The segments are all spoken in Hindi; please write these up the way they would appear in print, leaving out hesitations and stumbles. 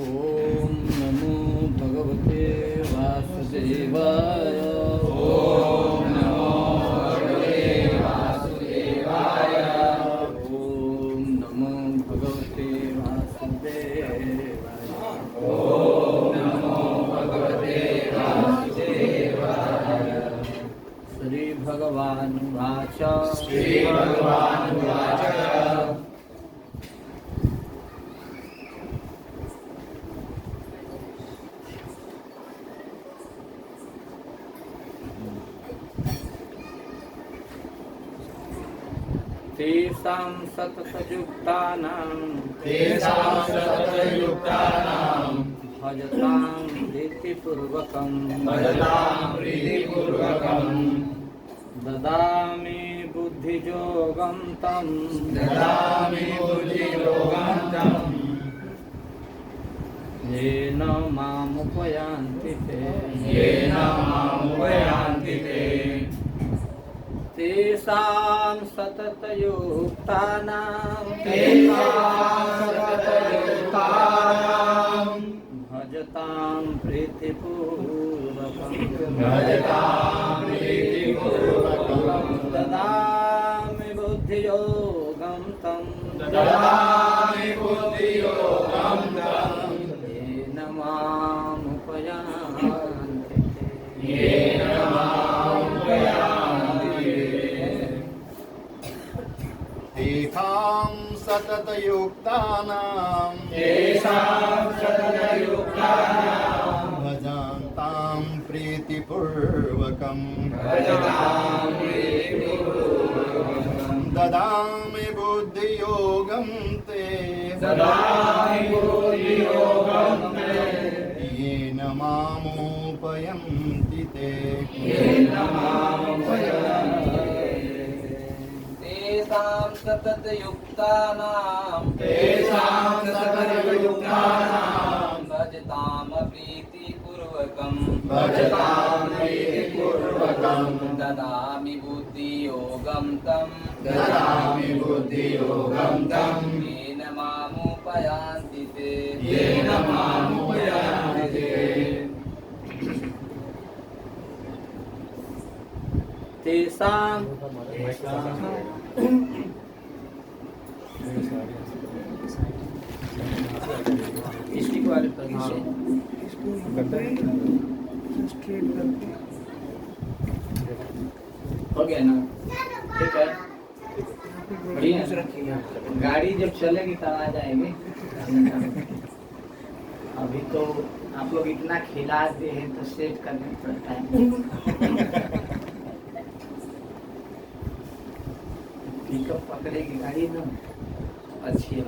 ओम नमो भगवते वासुदेवाय। ओम नमो भगवते वासुदेवाय। ओम नमो भगवते वासुदेवाय। ओम नमो भगवते वासुदेवाय। श्री भगवान वाच। श्री भगवान वाच। तेषां सततयुक्तानां भजतां प्रीतिपूर्वकं ददामि बुद्धियोगं तं येन मामुपयान्ति ते। तेषां सततयुक्तानां भजतां प्रीतिपूर्वकं ददामि बुद्धियोगं तं येन मामुपयान्ति ते। तेषां सततयुक्तानां भजन्तां प्रीतिपूर्वकं ददामि बुद्धियोगं ते येन मामुपयन्ति ते। तेषां सततयुक्तानां भजतां प्रीतिपूर्वकं ददामि बुद्धियोगं तं येन मामुपयान्ति ते। तेषां स्टिक वाले पर हो गया ना? ठीक है, बढ़िया। गाड़ी जब चलेगी तब आ जाएंगे। अभी तो आप लोग इतना खिलाते हैं तो सेट करना पड़ता है। पिकअप पकड़ेगी गाड़ी ना अच्छी है।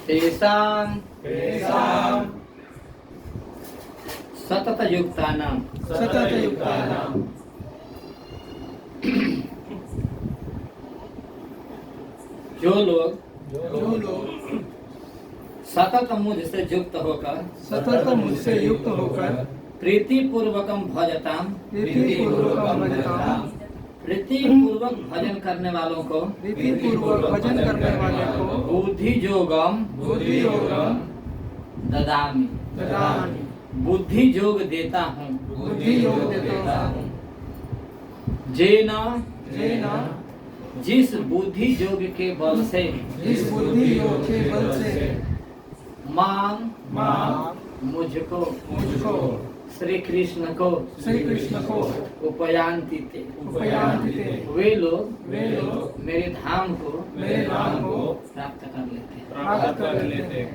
तेषां सततयुक्तानां जो लोग सतत मुझसे युक्त होकर प्रीति पूर्वकम भजताम प्रीतिपूर्वक भजन करने वालों को बुद्धि योगम ददामि बुद्धि योग देता हूँ। जेना जिस बुद्धि योग के बल से मां मुझको श्री कृष्ण को उपयांति थे। वे लोग मेरे धाम को प्राप्त कर लेते हैं।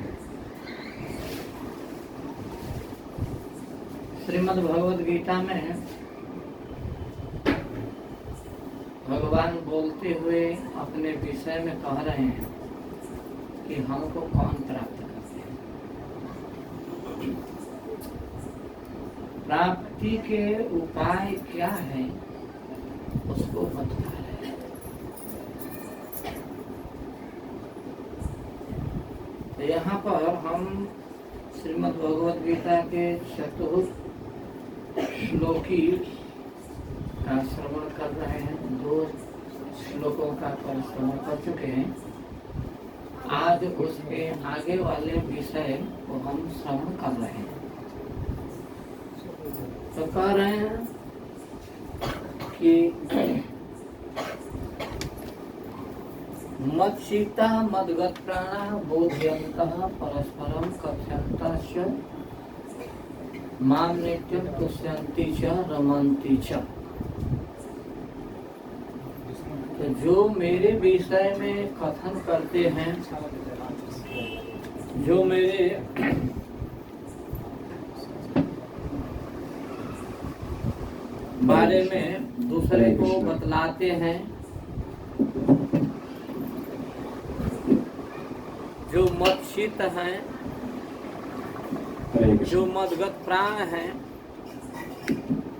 श्रीमद् भगवद गीता में भगवान बोलते हुए अपने विषय में कह रहे हैं कि हमको कौन प्राप्त करते हैं। प्राप्ति के उपाय क्या है उसको बता रहे हैं। तो यहाँ पर हम श्रीमद् भगवद गीता के चतुर्थ श्लोकी का श्रवण कर रहे हैं। 2 श्लोकों का श्रवण कर चुके हैं। आज उसके आगे वाले विषय को हम श्रवण कर रहे हैं। तो कह रहे हैं कि मत्सीता मद्गत प्राणा बोधयन्तः परस्परं कथयन्तश्च मां नित्यं तुष्यन्ति च रमन्ति च। तो जो मेरे विषय में कथन करते हैं, जो मेरे बारे में दूसरे को बतलाते हैं, जो मत्सित हैं, जो मदगत प्राण हैं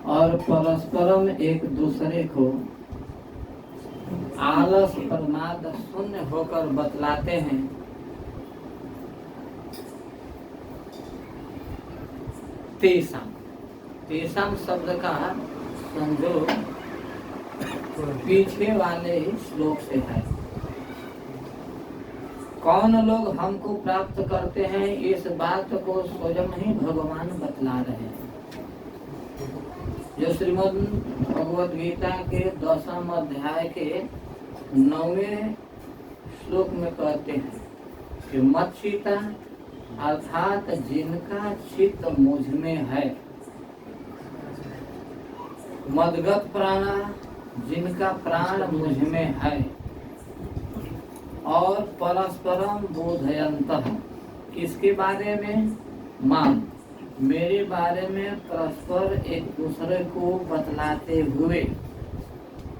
और परस्परम एक दूसरे को आलस प्रमाद शून्य होकर बतलाते हैं, तेषाम तेषाम शब्द का संयोग पीछे वाले श्लोक से है। कौन लोग हमको प्राप्त करते हैं, इस बात को स्वयं ही भगवान बतला रहे हैं। जो श्रीमद् भगवद गीता के 10वें अध्याय के 9वें श्लोक में कहते हैं कि मत्सीता अर्थात जिनका चित्त मुझ में है, मदगत प्राणा जिनका प्राण मुझ में है, और परस्परम बोधयन्तः किसके बारे में, मां मेरे बारे में परस्पर एक दूसरे को बतलाते हुए,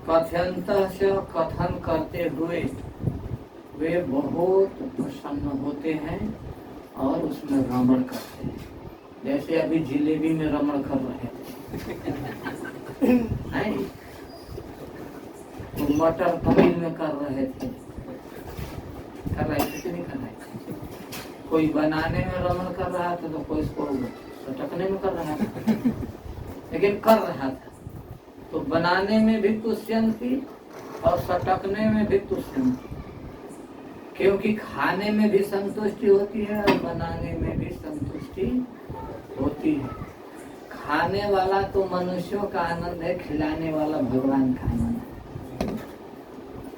कथयन्तः से कथन करते हुए वे बहुत प्रसन्न होते हैं और उसमें रमण करते हैं। जैसे अभी जिलेबी में रमण कर रहे थे तो मटर पनीर में कर रहे थे, कर रहे थे कि नहीं कर रहे थे? कोई बनाने में रमण कर रहा था तो कोई इसको सटकने में कर रहा था, लेकिन कर रहा था। तो बनाने में भी तुष्यन्ति और सटकने में भी तुष्यन्ति, क्योंकि खाने में भी संतुष्टि होती है और बनाने में भी संतुष्टि होती है। खाने वाला तो मनुष्यों का आनंद है, खिलाने वाला भगवान का आनंद है।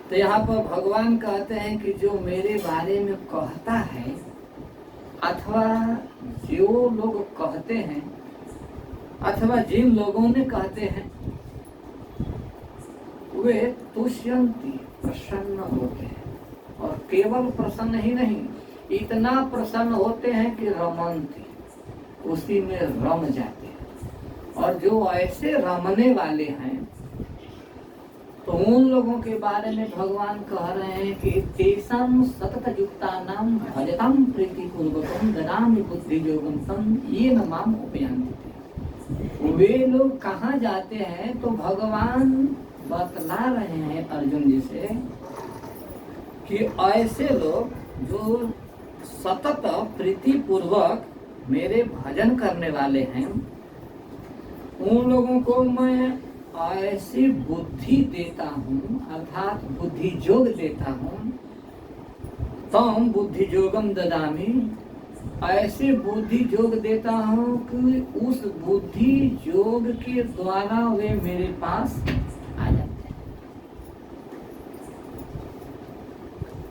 तो यहाँ पर भगवान कहते हैं कि जो मेरे बारे में कहता है अथवा जो लोग कहते हैं अथवा जिन लोगों ने कहते हैं वे तुष्यन्ति प्रसन्न होते हैं, और केवल प्रसन्न ही नहीं, इतना प्रसन्न होते हैं कि रमन्ति उसी में रम जाते हैं। और जो ऐसे रमने वाले हैं तो उन लोगों के बारे में भगवान कह रहे हैं कि तेषां सतत युक्तानां भजतां प्रीतिपूर्वकं ददामि बुद्धि योगं तं येन माम् उपयान्ति। वे लोग कहाँ जाते हैं तो भगवान बतला रहे हैं अर्जुन जी से कि ऐसे लोग जो सतत प्रीति पूर्वक मेरे भजन करने वाले हैं, उन लोगों को मैं ऐसी बुद्धि देता हूँ, अर्थात बुद्धि योग देता हूँ। तम बुद्धि योगम ददामि, ऐसे बुद्धि योग देता हूँ कि उस बुद्धि योग के द्वारा वे मेरे पास आ जाते हैं।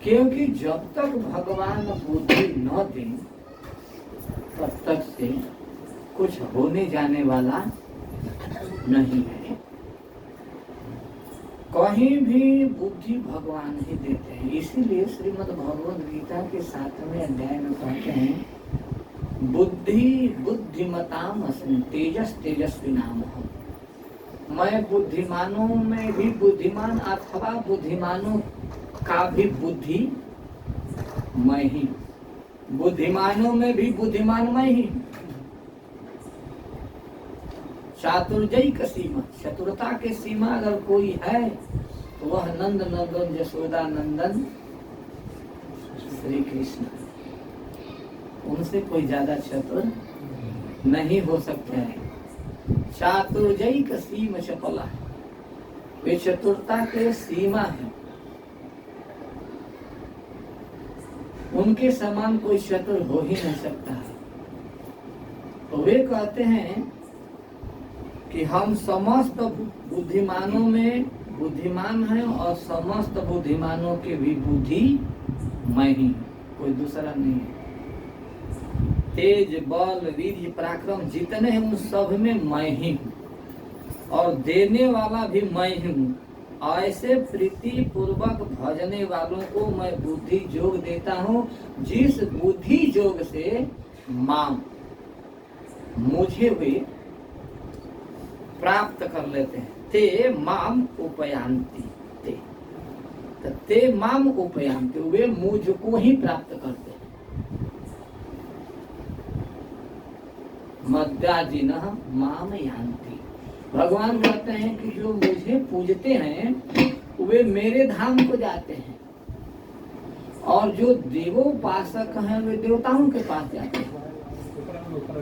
क्योंकि जब तक भगवान बुद्धि न दें तब तक से कुछ होने जाने वाला नहीं है। कहीं भी बुद्धि भगवान ही देते हैं। इसीलिए श्रीमद् भगवद गीता के 7वें अध्याय में कहते हैं बुद्धि बुद्धिमताम अस्मि तेजस तेजस्वी नाम हो। मैं बुद्धिमानों में भी बुद्धिमान अथवा बुद्धिमानों का भी बुद्धि मैं ही, बुद्धिमानों में भी बुद्धिमान मैं ही। चातुर्जयी का सीमा, चतुरता के सीमा अगर कोई है तो वह नंद नंदन यशोदा नंदन श्री कृष्ण, उनसे कोई ज्यादा चतुर नहीं हो सकते हैं। चातुर्जयी का सीमा चपला, वे चतुरता के सीमा है। उनके समान कोई चतुर हो ही नहीं सकता है। तो वे कहते हैं कि हम समस्त बुद्धिमानों में बुद्धिमान हैं और समस्त बुद्धिमानों के भी बुद्धि मैं ही हूं, कोई दूसरा नहीं है। तेज बल वीर्य पराक्रम जितने हैं उन सब में मैं ही हूँ और देने वाला भी मैं ही हूँ। ऐसे प्रीति पूर्वक भजने वालों को मैं बुद्धि जोग देता हूँ, जिस बुद्धि जोग से माम मुझे वे प्राप्त कर लेते हैं। ते माम उपयांति, ते माम उपयांति, वे मुझको ही प्राप्त करते हैं। मद्याजिनः माम यांति, भगवान कहते हैं कि जो मुझे पूजते हैं वे मेरे धाम को जाते हैं, और जो देवोपासक हैं वे देवताओं के पास जाते हैं।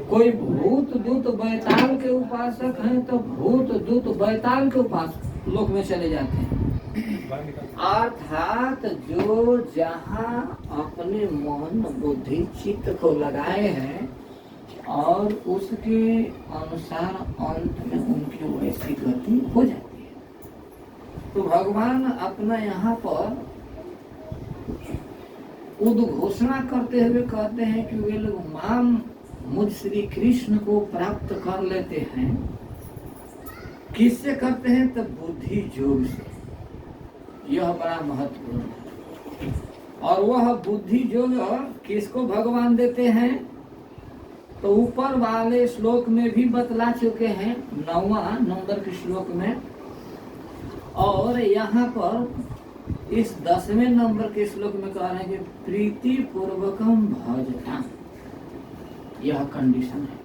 कोई भूत दूत बैताल के उपासक हैं तो भूत दूत बैताल के उपासक लोक में चले जाते हैं। अर्थात जो जहाँ अपने मन बुद्धि चित्त को लगाए हैं और उसके अनुसार अंत में उनकी वैसी गति हो जाती है। तो भगवान अपना यहाँ पर उद्घोषणा करते हुए कहते हैं कि वे लोग माम मुझ श्री कृष्ण को प्राप्त कर लेते हैं। किससे करते हैं? तो बुद्धि योग से। यह बड़ा महत्वपूर्ण है। और वह बुद्धि योग किसको भगवान देते हैं? तो ऊपर वाले श्लोक में भी बतला चुके हैं, 9वां नंबर के श्लोक में, और यहाँ पर इस 10वें नंबर के श्लोक में कह रहे हैं कि प्रीति पूर्वकम भजता, यह कंडीशन है।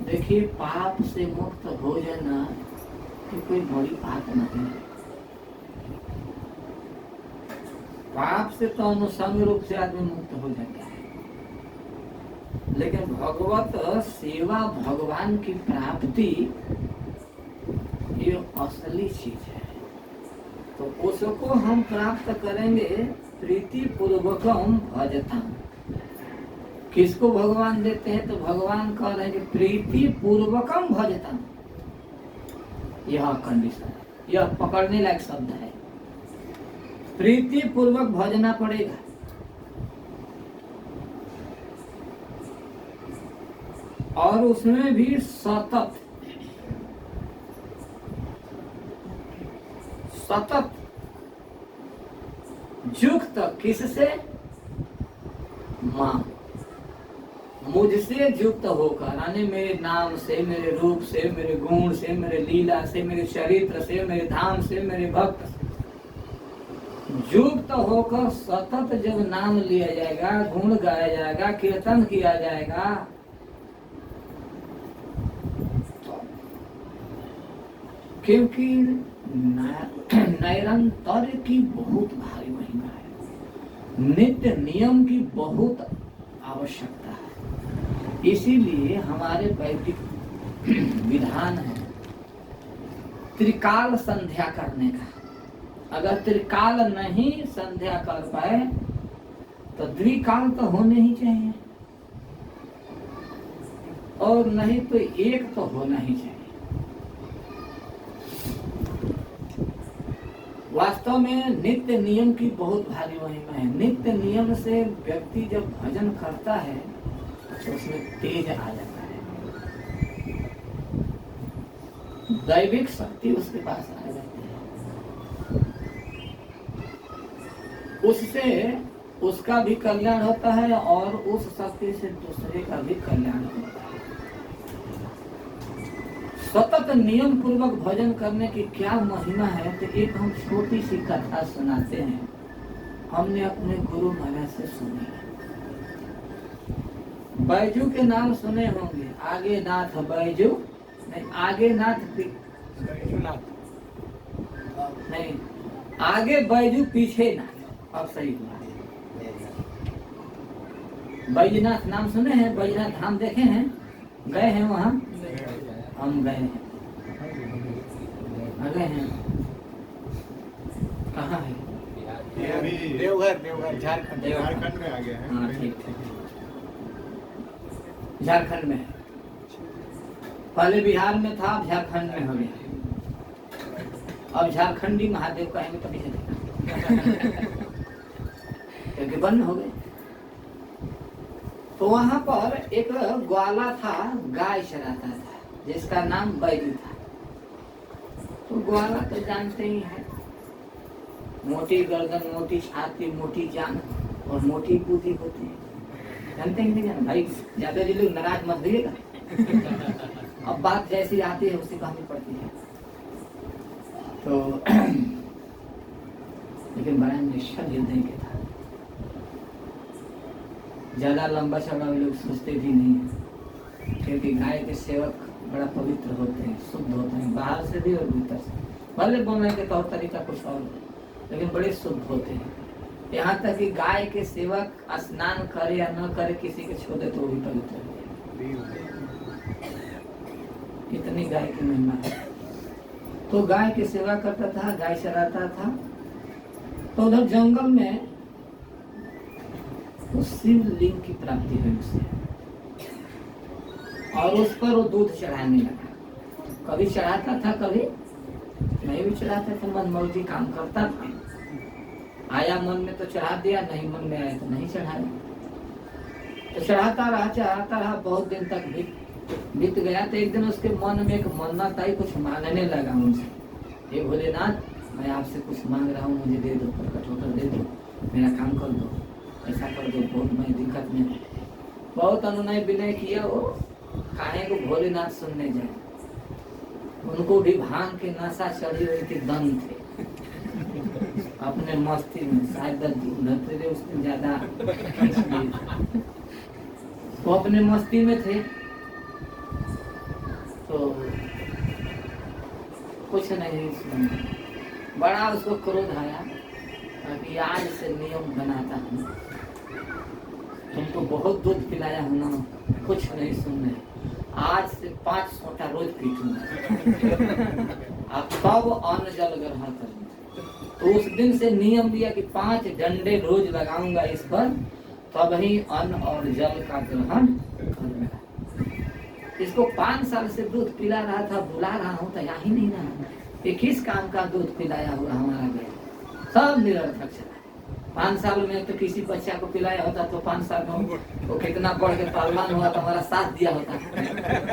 देखिए, पाप से मुक्त हो जाना कि कोई बड़ी बात नहीं है। पाप से तो अनुसंग रूप से आदमी मुक्त हो जाता है, लेकिन भगवत सेवा, भगवान की प्राप्ति, ये असली चीज है। तो उसको हम प्राप्त करेंगे प्रीति पूर्वकम भजता। किसको भगवान देते हैं? तो भगवान कह रहे हैं कि प्रीति पूर्वकम भजता, यह कंडीशन है। यह पकड़ने लायक शब्द है। प्रीति पूर्वक भजना पड़ेगा। और उसमें भी सतत युक्त, किससे? मां, मुझसे युक्त होकर, यानी मेरे नाम से, मेरे रूप से, मेरे गुण से, मेरे लीला से, मेरे चरित्र से, मेरे धाम से, मेरे भक्त से युक्त होकर सतत जब नाम लिया जाएगा, गुण गाया जाएगा, कीर्तन किया जाएगा, क्योंकि नैरंतर की बहुत भारी महिमा है, नित्य नियम की बहुत आवश्यकता है। इसीलिए हमारे वैदिक विधान है त्रिकाल संध्या करने का। अगर त्रिकाल नहीं संध्या कर पाए तो द्विकाल तो होने ही चाहिए, और नहीं तो एक तो होना ही चाहिए। वास्तव में नित्य नियम की बहुत भारी महिमा है। नित्य नियम से व्यक्ति जब भजन करता है तो उसमें तेज आ जाता है, दैविक शक्ति उसके पास आ जाती है। उससे उसका भी कल्याण होता है और उस शक्ति से दूसरे का भी कल्याण होता है। सतत नियम पूर्वक भजन करने की क्या महिमा है, तो एक हम छोटी सी कथा सुनाते हैं। हमने अपने गुरु महाराज से सुनी। बैजू के नाम सुने होंगे। आगे नाथ बैजू, नहीं आगे नाथ नहीं, आगे बैजू पीछे नाथ। अब सही हुआ। बैजनाथ नाम सुने हैं? बैजनाथ धाम देखे हैं? गए हैं वहाँ? हम गए हैं। गए हैं? कहाँ है? ये अभी देवघर झारखंड। झारखंड में आ गया है। हाँ ठीक ठीक, झारखंड में है। पहले बिहार में था, अब झारखंड में हो गया। अब झारखंडी महादेव कहेंगे तभी चलेगा, क्योंकि बंद हो गए। तो वहां पर एक ग्वाला था, गाय चराता था, जिसका नाम बैरी था। तो ग्वाला तो जानते ही हैं, मोटी गर्दन, मोटी छाती, मोटी जान और मोटी बुद्धि होती है। जानते हैं नहीं जानते भाई, ज्यादा जी लोग नाराज मत होइएगा। अब बात जैसी आती है उसी कहनी पड़ती है। तो लेकिन बड़ा निष्ठा हृदय के था, ज्यादा लंबा चौड़ा वे लोग सोचते भी नहीं है, क्योंकि गाय के सेवक बड़ा पवित्र होते हैं, शुद्ध होते हैं, बाहर से भी और भीतर से। भले बोलने के तौर तरीका कुछ और, लेकिन बड़े शुद्ध होते हैं। यहाँ तक कि गाय के सेवक स्नान करे या न करे, किसी के छोड़े तो वो भी पवित्र है। इतनी गाय की महिमा है। तो गाय की सेवा करता था, गाय चराता था। तो उधर जंगल में उस शिवलिंग की प्राप्ति हुई उसे, और उस पर वो दूध चढ़ाने लगा। कभी चढ़ाता था, कभी नहीं भी चढ़ाता था, मन मौजी काम करता था। आया मन में तो चढ़ा दिया, नहीं मन में आया तो नहीं चढ़ाया। तो चढ़ाता रहा, बहुत दिन तक बीत गया। तो एक दिन उसके मन में एक मन्नत आई, कुछ मांगने लगा उनसे, हे भोलेनाथ, मैं आपसे कुछ मांग रहा हूँ, मुझे दे दो, प्रकट होकर दे दो, मेरा काम कर दो, ऐसा कर दो, बहुत मैं दिक्कत में हूँ। बहुत अनुनय विनय किया, वो काहे को भोलेनाथ सुनने जाए। उनको भी भांग के नशा चढ़ी हुई थी, दम थे अपने मस्ती में, शायद धतरे उसने ज्यादा खींच लिए, वो अपने मस्ती में थे। तो कुछ नहीं सुना, बड़ा उसको क्रोध आया। अभी आज से नियम बनाता हूँ, तुमको बहुत दूध पिलाया हूँ ना, कुछ नहीं सुनने, आज से 5 सोटा रोज पीटूंगा, आप तब अन्न जल ग्रहण करेंगे। तो उस दिन से नियम लिया कि 5 डंडे रोज लगाऊंगा इस पर, तब ही अन्न और जल का ग्रहण करूंगा। इसको 5 साल से दूध पिला रहा था, बुला रहा हूँ तो यहाँ ही नहीं रहा। ये किस काम का दूध पिलाया हुआ हमारा गया, सब निरर्थक चला। 5 साल में तो किसी बच्चा को पिलाया होता तो 5 साल में वो कितना बढ़ के पहलवान हुआ तो हमारा साथ दिया होता।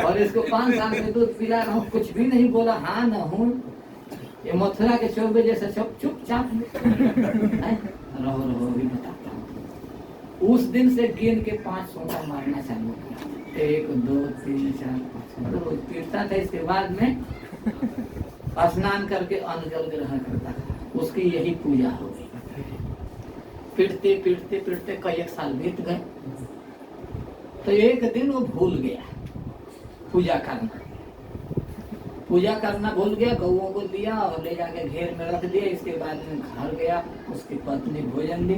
और इसको 5 साल से दूध पिला रहा हूँ, कुछ भी नहीं बोला, हाँ न हूँ। ये मथुरा के चौबे जैसा चुपचाप रहो भी बताता हूँ। उस दिन से गेंद के 5 सोटा मारना चालू किया, 1 2 3 4 5, मतलब वो पीटता था। इसके बाद में स्नान करके अन्न जल ग्रहण करता था। उसकी यही पूजा हो गई। पीटते पीटते पीटते कई 1 साल बीत गए। तो एक दिन वो भूल गया पूजा करना भूल गया। गौओं को लिया और ले जाके घेर में रख दिया। इसके बाद में घर गया, उसकी पत्नी भोजन दी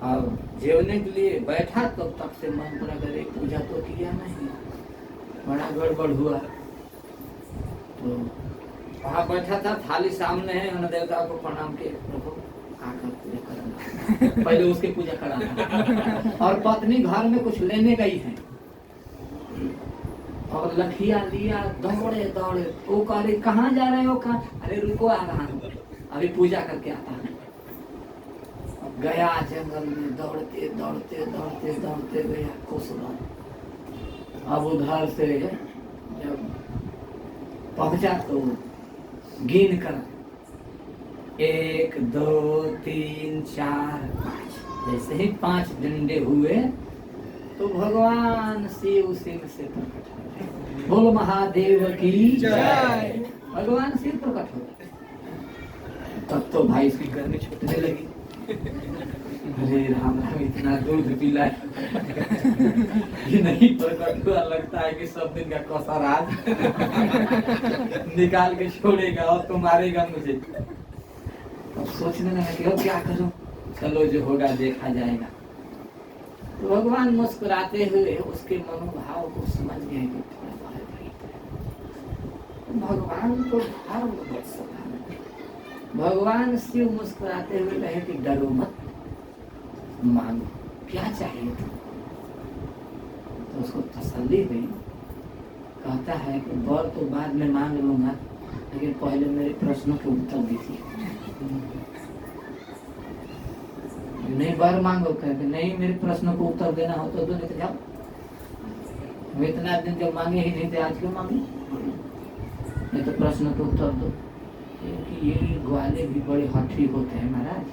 और जेवने के लिए बैठा, तो तब से मन पड़ा करे पूजा तो किया नहीं, बड़ा गड़बड़ हुआ। तो वहाँ बैठा था, थाली सामने है, उन्होंने देवता को प्रणाम किया, प्रभु आकर पूजा करना, पहले उसकी पूजा कराना। और पत्नी घर में कुछ लेने गई है और लठिया लिया, दौड़े वो कह रही कहाँ जा रहे हो, कहाँ? अरे रुको, आ रहा हूँ, अभी पूजा करके आता हूँ। गया जंगल में, दौड़ते दौड़ते दौड़ते दौड़ते गया कुसुम। अब उधर से जब पहुंचा तो गिन कर 1 2 3 4 5, जैसे ही 5 डंडे हुए तो भगवान शिव से प्रकट हो। बोलो महादेव की जय। भगवान शिव प्रकट हो। तब तो भाई इसकी गर्मी छूटने लगी। अरे राम राम, इतना दूध पिला ये नहीं प्रकट हुआ, लगता है कि सब दिन का कसर आज निकाल के छोड़ेगा और तो मारेगा मुझे। अब सोचने लगा कि अब क्या करूं, चलो जो होगा देखा जाएगा। तो भगवान मुस्कुराते हुए उसके मनोभाव को समझ गए कि थोड़ा भगवान को भाव भगवान शिव मुस्कुराते हुए कहे कि डरो मत, मांगो क्या चाहिए था। तो उसको तसल्ली हुई। कहता है कि बर तो बाद में मांग लूंगा, लेकिन पहले मेरे प्रश्नों के उत्तर दीजिए। नहीं बर मांगो, कहते नहीं मेरे प्रश्नों को उत्तर देना हो तो दो, नहीं तो जाओ। वो इतना दिन जब मांगे ही नहीं थे, आज क्यों मांगे? नहीं तो प्रश्न को उत्तर दो। क्योंकि ये ग्वाले भी बड़े हठी होते हैं महाराज,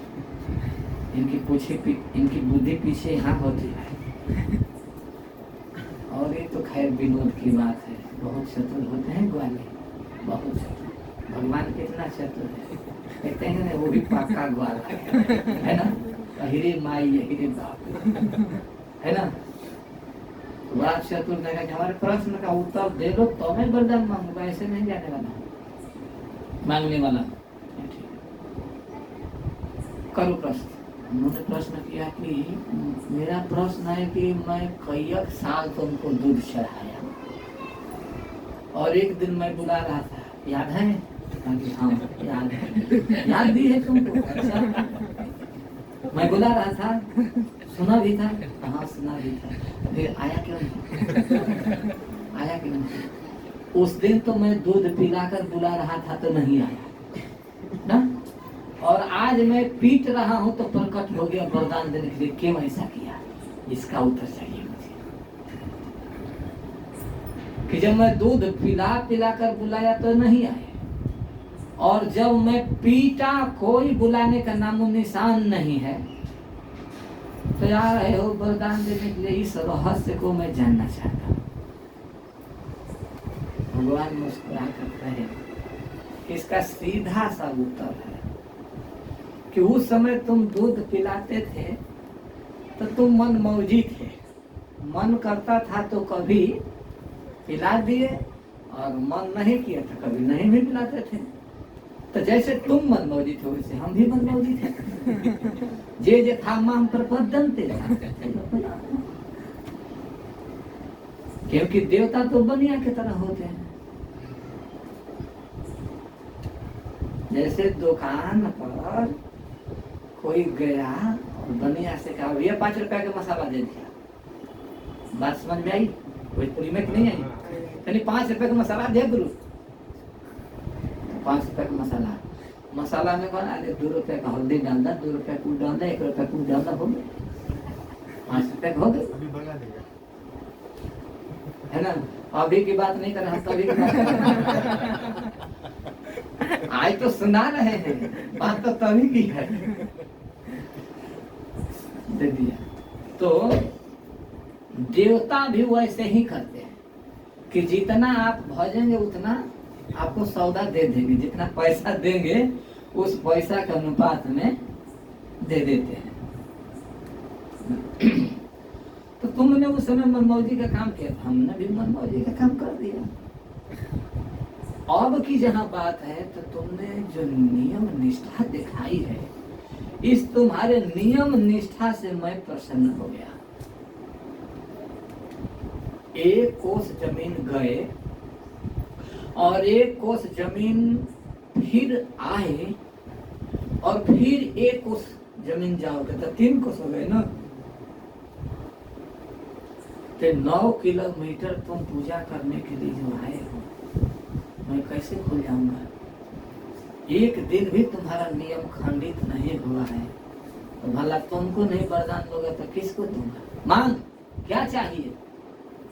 इनकी बुद्धि पीछे यहाँ होती है। और ये तो खैर विनोद की बात है, बहुत चतुर होते हैं ग्वाले, बहुत चतुर। भगवान कितना चतुर है, कहते हैं ना, वो भी पक्का ग्वाला है ना, हिरे माई हिरे बाप है ना। बड़ा चतुर देगा कि हमारे प्रश्न का उत्तर दे दो तो मैं वरदान मांगूंगा, ऐसे नहीं जाने वाला, मांगने वाला। करो प्रश्न। उन्होंने प्रश्न किया कि मेरा प्रश्न है कि मैं कई साल तुमको दूध चढ़ाया और एक दिन मैं बुला रहा था, याद है? हाँ याद है, याद भी है तुमको? अच्छा, मैं बुला रहा था, सुना भी था? हाँ सुना भी था। फिर आया क्यों नहीं? आया क्यों नहीं? उस दिन तो मैं दूध पिलाकर बुला रहा था तो नहीं आया ना, और आज मैं पीट रहा हूं तो प्रकट हो गया वरदान देने के लिए। क्यों ऐसा किया? इसका उत्तर चाहिए मुझे। कि जब मैं दूध पिलाकर बुलाया तो नहीं आए, और जब मैं पीटा कोई बुलाने का नामो निशान नहीं है, तो यार है वो वरदान देने के लिए। इस रहस्य को मैं जानना चाहता हूँ। भगवान मुस्कुरा कर कहे, इसका सीधा सा उत्तर है कि उस समय तुम दूध पिलाते थे तो तुम मन मौजी थे, मन करता था तो कभी पिला दिए, और मन नहीं किया था कभी नहीं भी पिलाते थे। तो जैसे तुम मनमौजी थे वैसे हम भी मनमौजी थे। जे था माम प्रपद्यन्ते, क्योंकि देवता तो बनिया की तरह होते हैं। जैसे दुकान पर कोई गया और बनिया से कहा भैया 5 रुपया का मसाला दे दिया, बात समझ में आई? भोजपुरी में नहीं आई? यानी 5 रुपए का मसाला दे गुरु, 5 रुपए का मसाला में बना दे, 2 रुपए का हल्दी डाल दा, 2 रुपए कूट डाल दा, 1 रुपए कूट डाल दा, हो गए 5 रुपए हो गए, है ना। अभी की बात नहीं कर रहा, तभी की बात कर रहा। आज तो सुना रहे हैं, बात तो तभी की है। दे दिया। तो देवता भी वैसे ही करते हैं कि जितना आप भजेंगे उतना आपको सौदा दे देंगे, जितना पैसा देंगे उस पैसा के अनुपात में दे देते हैं। तो तुमने उस समय मनमौजी का काम किया, हमने भी मनमौजी का काम कर दिया। अब की जहां बात है तो तुमने जो नियम निष्ठा दिखाई है, इस तुम्हारे नियम निष्ठा से मैं प्रसन्न हो गया। 1 कोस जमीन गए और 1 कोस जमीन फिर आए और फिर 1 कोस जमीन जाओगे तो 3 कोस हो गए ना। तो 9 किलोमीटर तुम पूजा करने के लिए जो आए हो, मैं कैसे भूल जाऊंगा? एक दिन भी तुम्हारा नियम खंडित नहीं हुआ है, तो भला तुमको नहीं वरदान दोगे तो किसको दूंगा? मांग, क्या चाहिए?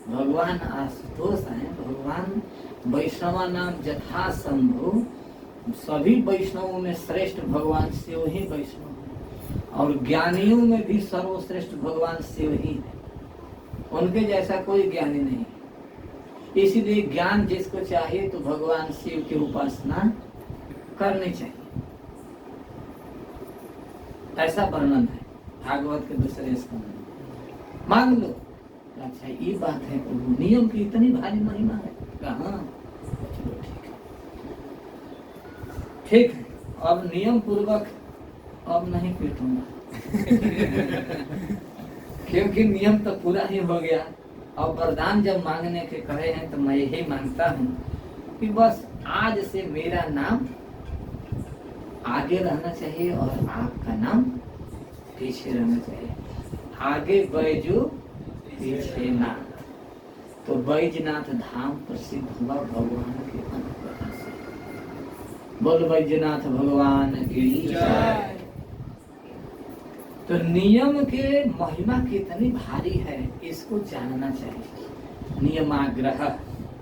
भगवान आशुतोष है, भगवान वैष्णवा नाम यथा संभव, सभी वैष्णवों में श्रेष्ठ भगवान शिव ही वैष्णव है, और ज्ञानियों में भी सर्वश्रेष्ठ भगवान शिव ही है। उनके जैसा कोई ज्ञानी नहीं। इसीलिए ज्ञान जिसको चाहिए तो भगवान शिव की उपासना करनी चाहिए, ऐसा वर्णन है भागवत के दूसरे स्कंद में। मांग लो। अच्छा ये बात है प्रभु, नियम की इतनी भारी महिमा है? कहाँ? चलो ठीक है, अब नियम पूर्वक अब नहीं पीटूंगा क्योंकि नियम तो पूरा ही हो गया। अब वरदान जब मांगने के कहे हैं तो मैं यही मांगता हूँ कि बस आज से मेरा नाम आगे रहना चाहिए और आँख का नाम पीछे रहना चाहिए। आगे बैजू पीछे नाथ। तो बैजनाथ धाम प्रसिद्ध हुआ भगवान के अनुग्रह से। बोल बैजनाथ भगवान की जय। तो नियम के महिमा कितनी भारी है इसको जानना चाहिए। नियमाग्रह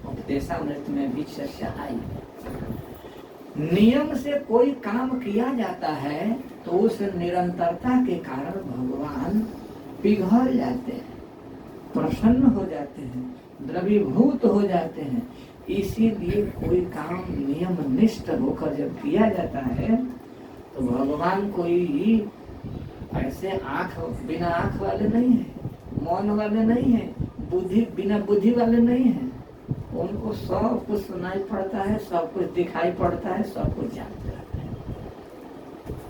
उपदेशामृत में भी चर्चा आई। नियम से कोई काम किया जाता है तो उस निरंतरता के कारण भगवान पिघल जाते हैं, प्रसन्न हो जाते हैं, द्रवीभूत हो जाते हैं। इसीलिए कोई काम नियम निष्ठ होकर जब किया जाता है तो भगवान कोई ऐसे बिना आँख वाले नहीं है, मौन वाले नहीं है, बिना बुद्धि वाले नहीं है। उनको सब कुछ सुनाई पड़ता है, सब कुछ दिखाई पड़ता है, सब कुछ जानते रहते हैं।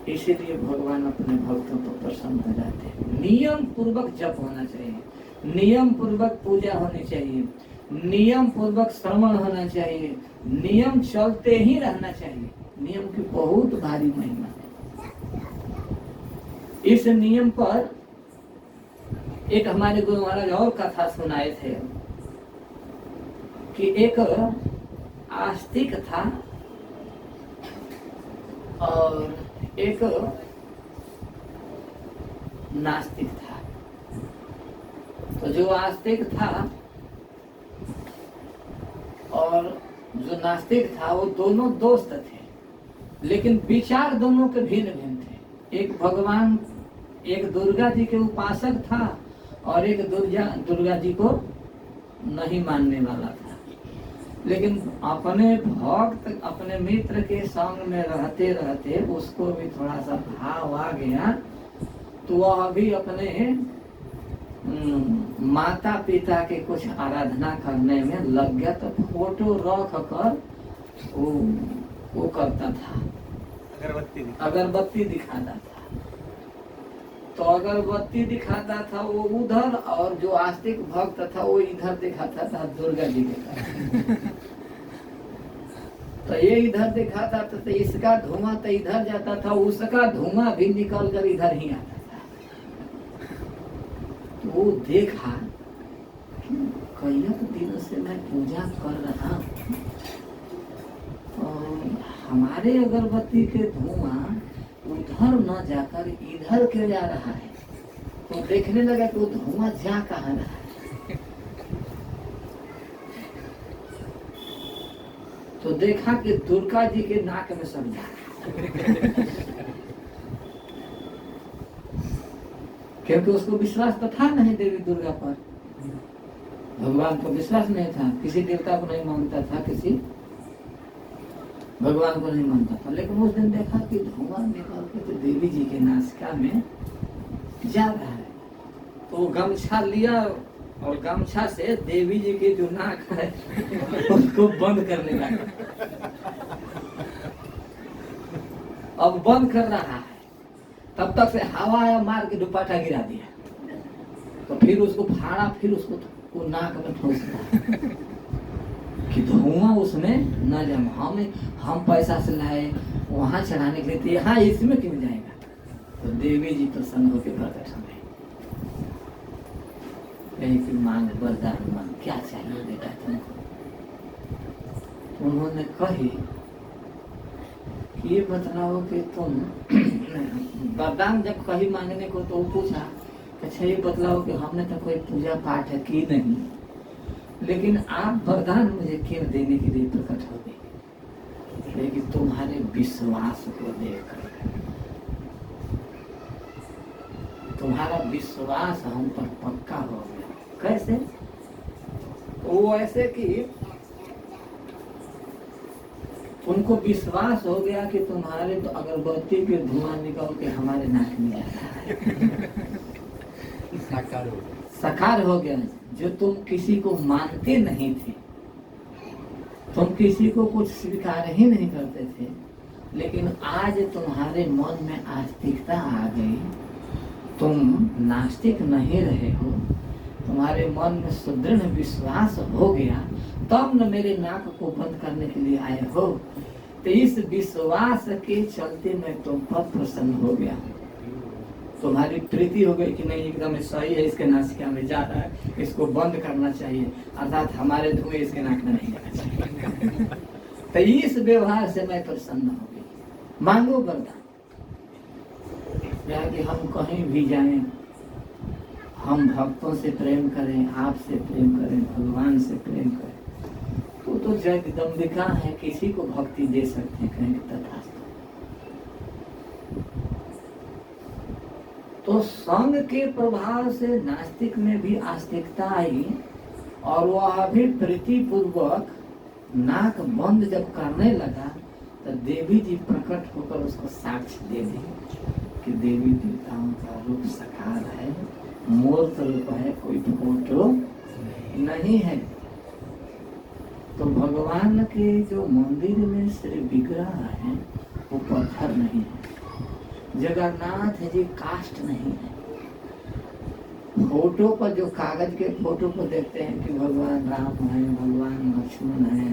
इसीलिए भगवान अपने भक्तों को प्रसन्न हो जाते हैं। नियम पूर्वक जप होना चाहिए, नियम पूर्वक पूजा होनी चाहिए, नियम पूर्वक श्रवण होना चाहिए, नियम चलते ही रहना चाहिए। नियम की बहुत भारी महिमा है। इस नियम पर एक हमारे गुरु महाराज और कथा सुनाए थे कि एक आस्तिक था और एक नास्तिक था। तो जो आस्तिक था और जो नास्तिक था वो दोनों दोस्त थे, लेकिन विचार दोनों के भिन्न भिन्न थे। एक भगवान, एक दुर्गा जी के उपासक था और एक दुर्गा जी को नहीं मानने वाला था। लेकिन अपने भक्त, अपने मित्र के संग में रहते रहते उसको भी थोड़ा सा भाव आ गया, तो वह भी अपने माता पिता के कुछ आराधना करने में लग गया। तो फोटो रख कर वो करता था, अगरबत्ती दिखाता था। तो अगरबत्ती दिखाता था वो उधर, और जो आस्तिक भक्त था वो इधर दिखाता था दुर्गा जी के पास। तो ये इधर दिखाता था तो इसका धुआं तो इधर जाता था, उसका धुआं भी निकल कर इधर ही आता था। तो वो देखा कई दिनों से मैं पूजा कर रहा हूँ और हमारे अगरबत्ती के धुआं उधर न जाकर इधर क्यों जा रहा है। तो देखने लगा कि वो धुआं जा कहाँ रहा है। तो देखा कि दुर्गा जी के नाक में सब जा रहा है। क्योंकि उसको विश्वास तो था नहीं देवी दुर्गा पर, भगवान को विश्वास नहीं था, किसी देवता को नहीं मानता था, किसी भगवान को नहीं मानता था। लेकिन उस दिन देखा कि धुआं निकल के तो देवी जी के नासिका में जा रहा है। तो गमछा लिया और गमछा से देवी जी के जो नाक है उसको बंद करने लगा। अब बंद कर रहा है, तब तक से हवा आया, मार के दुपट्टा गिरा दिया। तो फिर उसको फाड़ा, फिर उसको वो नाक में ठोस दिया कि धुआं उसमें न जमा। हम पैसा से लाए वहां चढ़ाने के लिए, तो यहाँ इसमें क्यों जाएगा। तो देवी जी प्रसन्न होकर प्रकट हो गई। कि मांग वरदान मांग, क्या चाहिए बेटा तुमको। उन्होंने कही कि ये बतलाओ कि तुम वरदान जब कही मांगने को तो पूछा, अच्छा ये बतलाओ कि हमने तो कोई पूजा पाठ की नहीं, लेकिन आप वरदान मुझे क्यों देने के लिए प्रकट हो गए। लेकिन तुम्हारे विश्वास को देखकर, तुम्हारा विश्वास हम पर पक्का हो गया। कैसे? वो ऐसे कि उनको विश्वास हो गया कि तुम्हारे तो अगरबत्ती के धुआं निकल के हमारे नाक में आ रहा है। साकार हो गया। जो तुम किसी को मानते नहीं थे, तुम किसी को कुछ स्वीकार ही नहीं करते थे, लेकिन आज तुम्हारे मन में आस्तिकता आ गई, तुम नास्तिक नहीं रहे हो, तुम्हारे मन में सुदृढ़ विश्वास हो गया, तब न मेरे नाक को बंद करने के लिए आए हो। तो इस विश्वास के चलते मैं तुम पर प्रसन्न हो गया। तुम्हारी प्रीति हो गई कि नहीं एकदम सही है, इसके नासिका में जा रहा है, इसको बंद करना चाहिए, अर्थात हमारे धुएं इसके नाक में नहीं जाना चाहिए। तो इस व्यवहार से मैं प्रसन्न हो गई। मांगो वरदान कि हम कहीं भी जाएं, हम भक्तों से प्रेम करें, आपसे प्रेम करें, भगवान से प्रेम करें। तो जगदम्बिका है, किसी को भक्ति दे सकते हैं, कहें तथास्तु। तो संग के प्रभाव से नास्तिक में भी आस्तिकता आई और वह भी प्रीतिपूर्वक नाक बंद जब करने लगा तो देवी जी प्रकट होकर उसको साक्ष्य दे दी कि देवी देवताओं का रूप साकार है, मूर्त रूप है, कोई फोटो नहीं है। तो भगवान के जो मंदिर में श्री विग्रह है वो पत्थर नहीं है, जगन्नाथ जी काष्ठ नहीं है। फोटो पर जो कागज के फोटो पर देखते हैं कि भगवान राम है, भगवान लक्ष्मण है,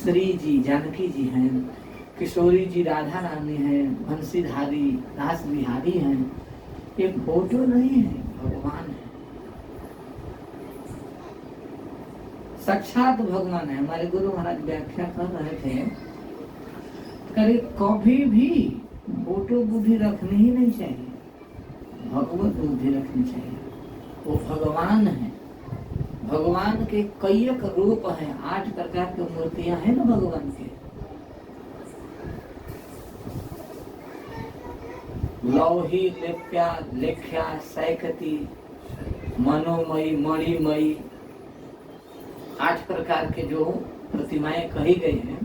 श्री जी जानकी जी हैं, किशोरी जी राधा रानी है, बंसीधारी रास बिहारी हैं, ये फोटो नहीं है, भगवान है, साक्षात भगवान है। हमारे गुरु महाराज व्याख्या कर रहे थे, कभी भी फोटो बुद्धि रखनी ही नहीं चाहिए, भगवत बुद्धि रखनी चाहिए। वो भगवान है, भगवान के कई रूप हैं, 8 प्रकार की मूर्तियां हैं ना भगवान के। लौही, लेप्या, लेख्या, सैकती, मनोमयी, मणिमयी, 8 प्रकार के जो प्रतिमाएं कही गई हैं,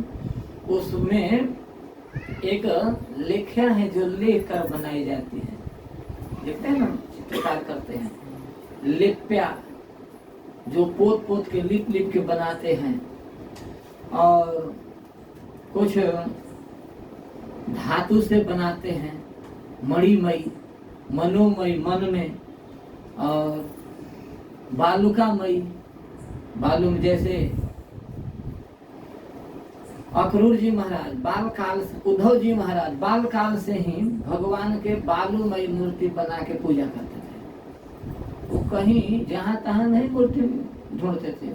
उसमें एक लेख्या है जो लेकर बनाई जाती है, देखते हैं ना चित्रकार करते हैं। लेप्या जो पोत पोत के लिप लिप के बनाते हैं, और कुछ धातु से बनाते हैं। मणिमयी, मनोमयी मन में, और बालुकामयी, बालू में जैसे अक्रूर जी महाराज बाल काल से, उद्धव जी महाराज बाल काल से ही भगवान के बालूमयी मूर्ति बना के पूजा करते थे। वो कहीं जहां तहां नहीं मूर्ति ढूंढते थे,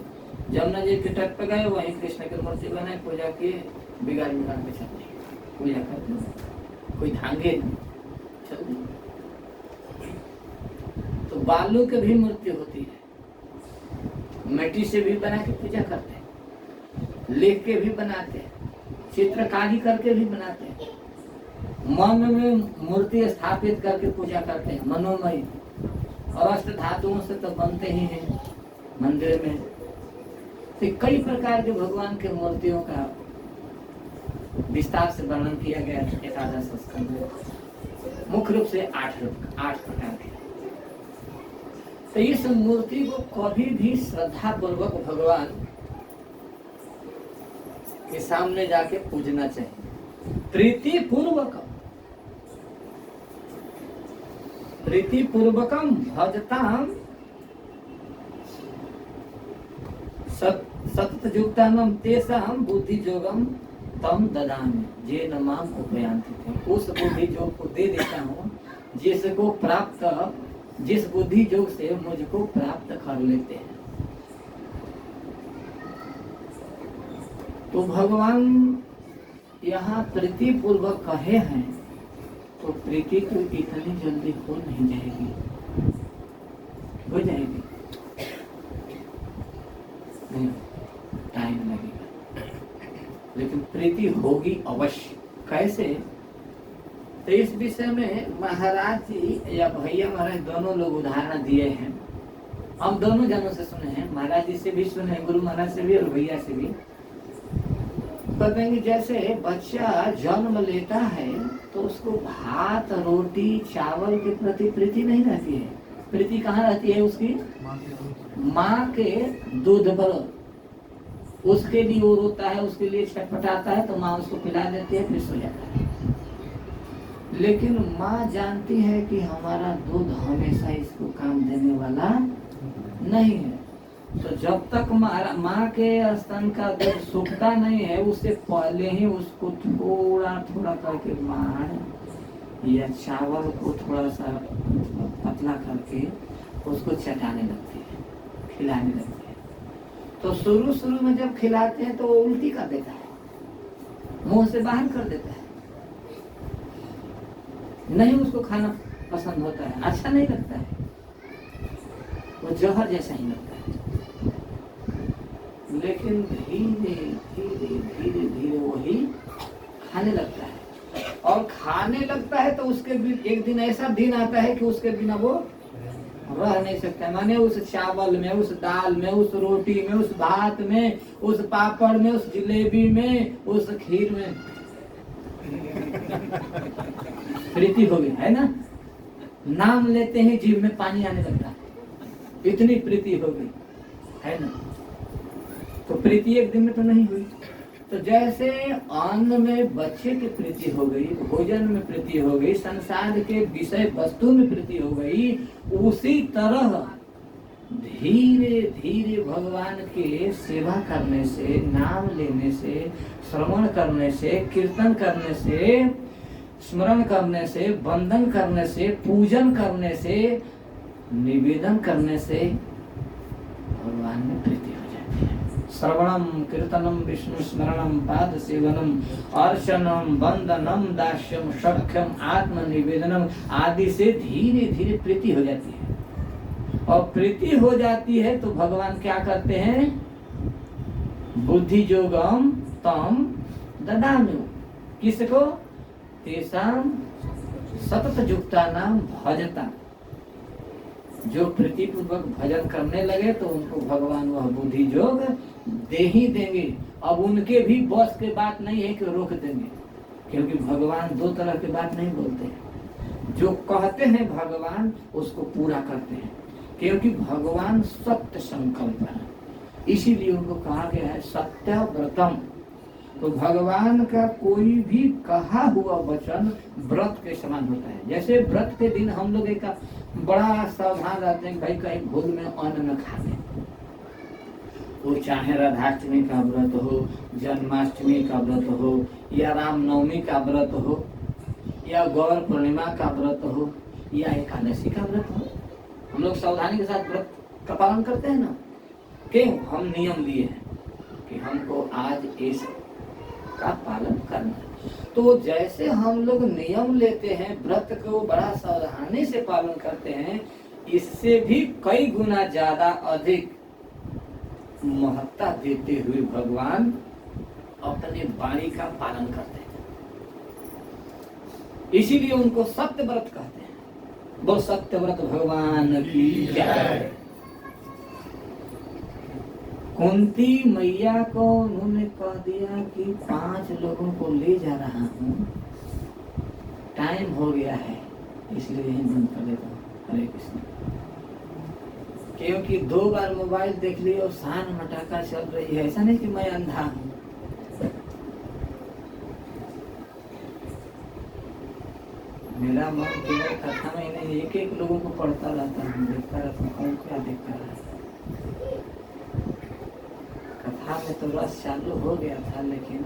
जमुना जी के तट पे गए, वहीं कृष्ण की मूर्ति बनाए, पूजा किए, बिगाड़ बिगाड़ के चल पूजा करते, कोई धांगे चल। तो बालू के भी मूर्ति होती है, मिट्टी से भी बना के पूजा करते हैं, लिख के भी बनाते हैं, चित्रकारी करके भी बनाते हैं, मन में मूर्ति स्थापित करके पूजा करते हैं, मनोमय। और अष्ट धातुओं से तो बनते ही हैं मंदिर में। तो कई प्रकार के भगवान के मूर्तियों का विस्तार से वर्णन किया गया है एकादश स्कंध में। मुख्य रूप से 8 प्रकार के। तो इस मूर्ति को कभी भी श्रद्धा पूर्वक भगवान के सामने जाके पूजना चाहिए, प्रीति पूर्वकम भजताम सततयुक्तानम तेषाम बुद्धि जोगम तम ददामि जे न माम उपयांति। उस बुद्धि योग को दे देता हूँ जिस बुद्धि योग से मुझको प्राप्त कर लेते हैं। तो भगवान यहाँ प्रीति पूर्वक कहे हैं, तो प्रीति तो इतनी जल्दी हो नहीं जाएगी, हो जाएगी नहीं, टाइम लगेगा, लेकिन प्रीति होगी अवश्य। कैसे? तो इस विषय में महाराज जी या भैया महाराज दोनों लोग उदाहरण दिए हैं, हम दोनों जनों से सुने हैं, महाराज जी से भी सुने, गुरु महाराज से भी और भैया से भी। बताएंगे जैसे बच्चा जन्म लेता है तो उसको भात रोटी चावल के प्रति प्रीति नहीं रहती है। प्रीति कहाँ रहती है? उसकी माँ के दूध पर। उसके लिए वो रोता है, उसके लिए छटपटाता है, तो माँ उसको पिला देती है, फिर सो जाता है। लेकिन माँ जानती है कि हमारा दूध हमेशा इसको काम देने वाला नहीं है, तो जब तक माँ के स्तन का दूध सूखता नहीं है, उससे पहले ही उसको थोड़ा थोड़ा करके मार या चावल को थोड़ा सा पतला करके उसको चटाने लगती है, खिलाने लगती है। तो शुरू में जब खिलाते हैं तो वो उल्टी कर देता है, मुंह से बाहर कर देता है, नहीं उसको खाना पसंद होता है, अच्छा नहीं लगता है, वो जहर जैसा ही लगता है। लेकिन धीरे धीरे धीरे धीरे वही खाने लगता है, और खाने लगता है तो उसके एक दिन ऐसा दिन आता है कि उसके बिना वो रह नहीं सकता। माने उस चावल में, उस दाल में, उस रोटी में, उस भात में, उस पापड़ में, उस जलेबी में, उस खीर में प्रीति हो गई है ना। नाम लेते ही जीभ में पानी आने लगता है, इतनी प्रीति हो गई है ना। तो प्रीति एक दिन में तो नहीं हुई। तो जैसे अन्न में बच्चे की प्रीति हो गई, भोजन में प्रीति हो गई, संसार के विषय वस्तु में प्रीति हो गई, उसी तरह धीरे धीरे भगवान के सेवा करने से, नाम लेने से, श्रवण करने से, कीर्तन करने से, स्मरण करने से, वंदन करने से, पूजन करने से, निवेदन करने से भगवान में प्रीति हो जाती है। श्रवणम कीर्तनम विष्णु स्मरणम पाद सेवनम अर्चनम वंदनम दास्यम सख्यम आत्म निवेदनम आदि से धीरे धीरे प्रीति हो जाती है। और प्रीति हो जाती है तो भगवान क्या करते हैं, बुद्धि जोगम तम ददामि, किसको, तेषां सतत युक्ता नाम भजता, जो प्रीति पूर्वक भजन करने लगे तो उनको भगवान वह बुद्धि जोग दे ही देंगे। अब उनके भी बस के बात नहीं है कि रोक देंगे, क्योंकि भगवान दो तरह की बात नहीं बोलते हैं। जो कहते हैं भगवान उसको पूरा करते हैं, क्योंकि भगवान सत्य संकल्प है, इसीलिए उनको कहा गया है सत्यव्रतम। तो भगवान का कोई भी कहा हुआ वचन व्रत के समान होता है। जैसे व्रत के दिन हम लोग एक बड़ा सावधान रहते हैं, भाई कहीं भूल में अन्न न खा लें। वो चाहे राधाष्टमी का व्रत हो, जन्माष्टमी का व्रत हो, या रामनवमी का व्रत हो, या गौर पूर्णिमा का व्रत हो, या एकादशी का व्रत हो, हम लोग सावधानी के साथ व्रत का पालन करते हैं ना। क्यों? हम नियम लिए हैं कि हमको आज इस का पालन करना है। तो जैसे हम लोग नियम लेते हैं, व्रत को बड़ा सावधानी से पालन करते हैं, इससे भी कई गुना ज्यादा अधिक महत्ता देते हुए भगवान अपने वाणी का पालन करते हैं। इसीलिए उनको सत्य व्रत कहते हैं। वो सत्य व्रत भगवान की जय। कुंती मैया को उन्होंने कह दिया कि 5 लोगों को ले जा रहा हूँ, टाइम हो गया है, इसलिए यही बंद कर देता हूँ। हरे कृष्ण। क्योंकि 2 बार मोबाइल देख ली और शान मटाका चल रही है। ऐसा नहीं कि मैं अंधा हूँ, मेरा मन केवल कथा में नहीं, एक एक लोगों को पढ़ता रहता हूँ, देखता रहता हूँ कौन क्या देखता रहता है। कथा में तो रस चालू हो गया था, लेकिन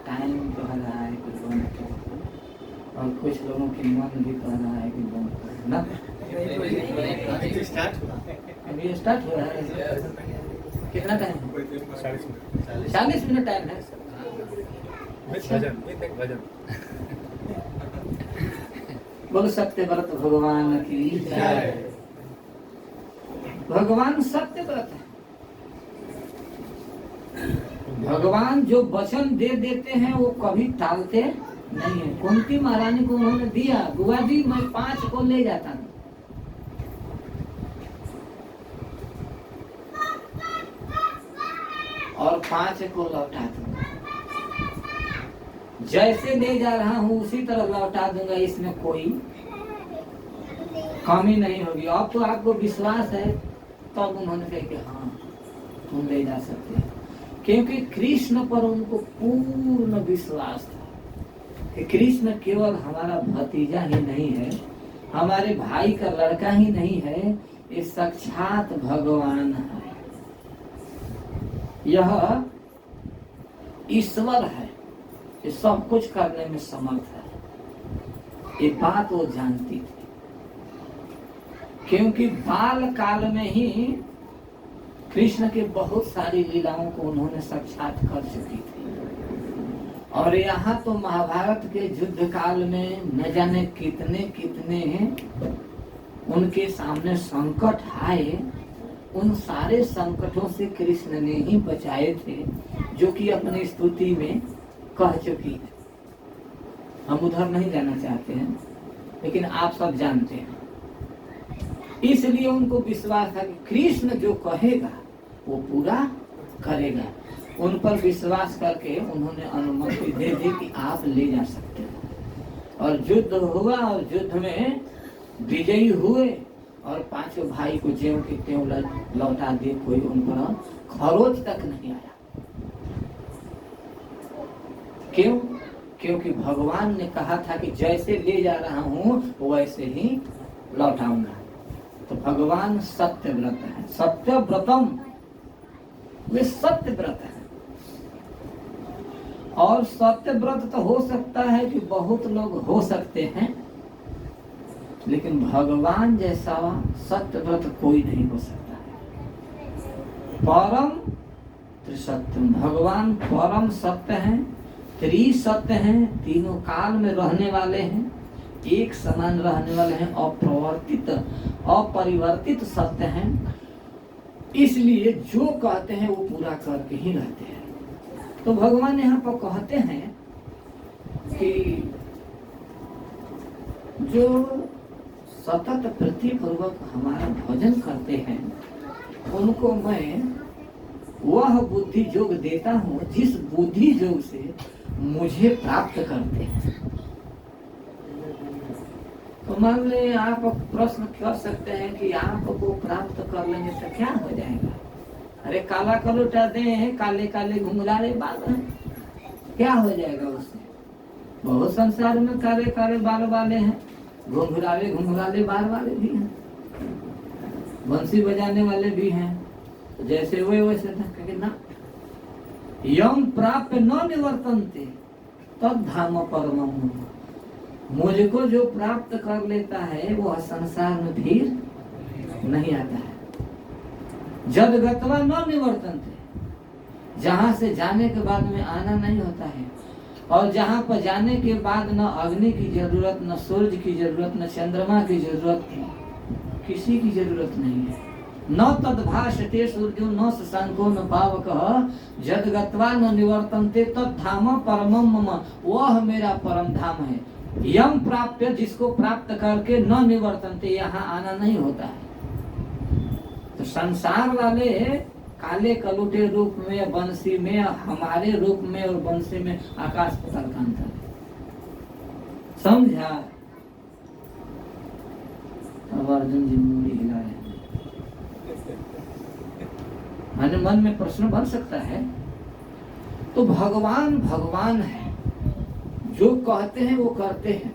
टाइम कह रहा है कि बंद करो, और कुछ लोगों की मन भी कह रहा है कि बंद करो ना। अभी स्टार्ट हो रहा है। कितना टाइम है? 40 मिनट टाइम है। बोल सत्य व्रत भगवान की जय। भगवान सत्य व्रत है। भगवान जो वचन दे देते हैं वो कभी टालते नहीं है। कुंती महारानी को उन्होंने दिया, बुआ जी मैं 5 को ले जाता हूँ, और 5 को लौटा दूंगा। जैसे ले जा रहा हूँ उसी तरह लौटा दूंगा, इसमें कोई कमी नहीं होगी। अब तो आपको विश्वास है, तब उन्होंने कहा कि हाँ तुम ले जा सकते हैं, क्योंकि कृष्ण पर उनको पूर्ण विश्वास था कि कृष्ण केवल हमारा भतीजा ही नहीं है, हमारे भाई का लड़का ही नहीं है, ये साक्षात भगवान है। यह ईश्वर है, ये सब कुछ करने में समर्थ है। ये बात वो जानती थी, क्योंकि बाल काल में ही कृष्ण के बहुत सारी लीलाओं को उन्होंने साक्षात कर चुकी थी। और यहाँ तो महाभारत के युद्ध काल में न जाने कितने कितने उनके सामने संकट आए, उन सारे संकटों से कृष्ण ने ही बचाए थे, जो कि अपनी स्तुति में कह चुकी थी। हम उधर नहीं जाना चाहते हैं, लेकिन आप सब जानते हैं। इसलिए उनको विश्वास था कि कृष्ण जो कहेगा वो पूरा करेगा। उन पर विश्वास करके उन्होंने अनुमति दे दी कि आप ले जा सकते हो। और युद्ध हुआ और युद्ध में विजयी हुए और पांचों भाई को ज्यों के त्यों लौटा दिए। कोई उन पर खरोच तक नहीं आया। क्यों? क्योंकि भगवान ने कहा था कि जैसे ले जा रहा हूं वैसे ही लौटाऊंगा। तो भगवान सत्य व्रत है, सत्य व्रतम, वे सत्य व्रत है। और सत्य व्रत तो हो सकता है कि बहुत लोग हो सकते हैं, लेकिन भगवान जैसा सत्य व्रत कोई नहीं हो सकता है। परम त्रिसत्यम, भगवान परम सत्य है, त्रिसत्य हैं, तीनों काल में रहने वाले हैं, एक समान रहने वाले हैं, अप्रवर्तित अपरिवर्तित सत्य हैं। इसलिए जो कहते हैं वो पूरा करके ही रहते हैं। तो भगवान यहाँ पर कहते हैं कि जो सतत प्रीतिपूर्वक हमारा भजन करते हैं उनको मैं वह बुद्धि योग देता हूँ जिस बुद्धि योग से मुझे प्राप्त करते हैं। तो मान ले आप प्रश्न कर सकते हैं कि आपको प्राप्त कर लेंगे तो क्या हो जाएगा? अरे काला कलुटा दे, काले काले घुंघराले बाल हैं, क्या हो जाएगा उससे? बहुत संसार में काले काले बाल वाले हैं, घुंघराले बाल वाले भी हैं, बंसी बजाने वाले भी हैं। तो जैसे वे वैसे ना यम प्राप्त न निवर्तन्ते तद धाम परमम। मुझको जो प्राप्त कर लेता है वह संसार में फिर नहीं आता है। जद गत्वा न निवर्तन्ते, जहाँ से जाने के बाद में आना नहीं होता है। और जहाँ पर जाने के बाद न अग्नि की जरूरत, न सूर्य की जरूरत, न चंद्रमा की जरूरत, किसी की जरूरत नहीं है। न तद्भाषते सूर्यो न शशांको न पावकः जद गत्वा न निवर्तन्ते तद धाम परमम मम, वह मेरा परम धाम है। यम प्राप्य, जिसको प्राप्त करके न निवर्तन्ते, यहाँ आना नहीं होता है। तो संसार वाले काले कलुटे रूप में, बंसी में, हमारे रूप में और बंसी में आकाश पाताल का अंतर है। समझा? अब अर्जुन जी मूड़ी हिला रहे हैं। मन में प्रश्न बन सकता है। तो भगवान भगवान है, जो कहते हैं वो करते हैं।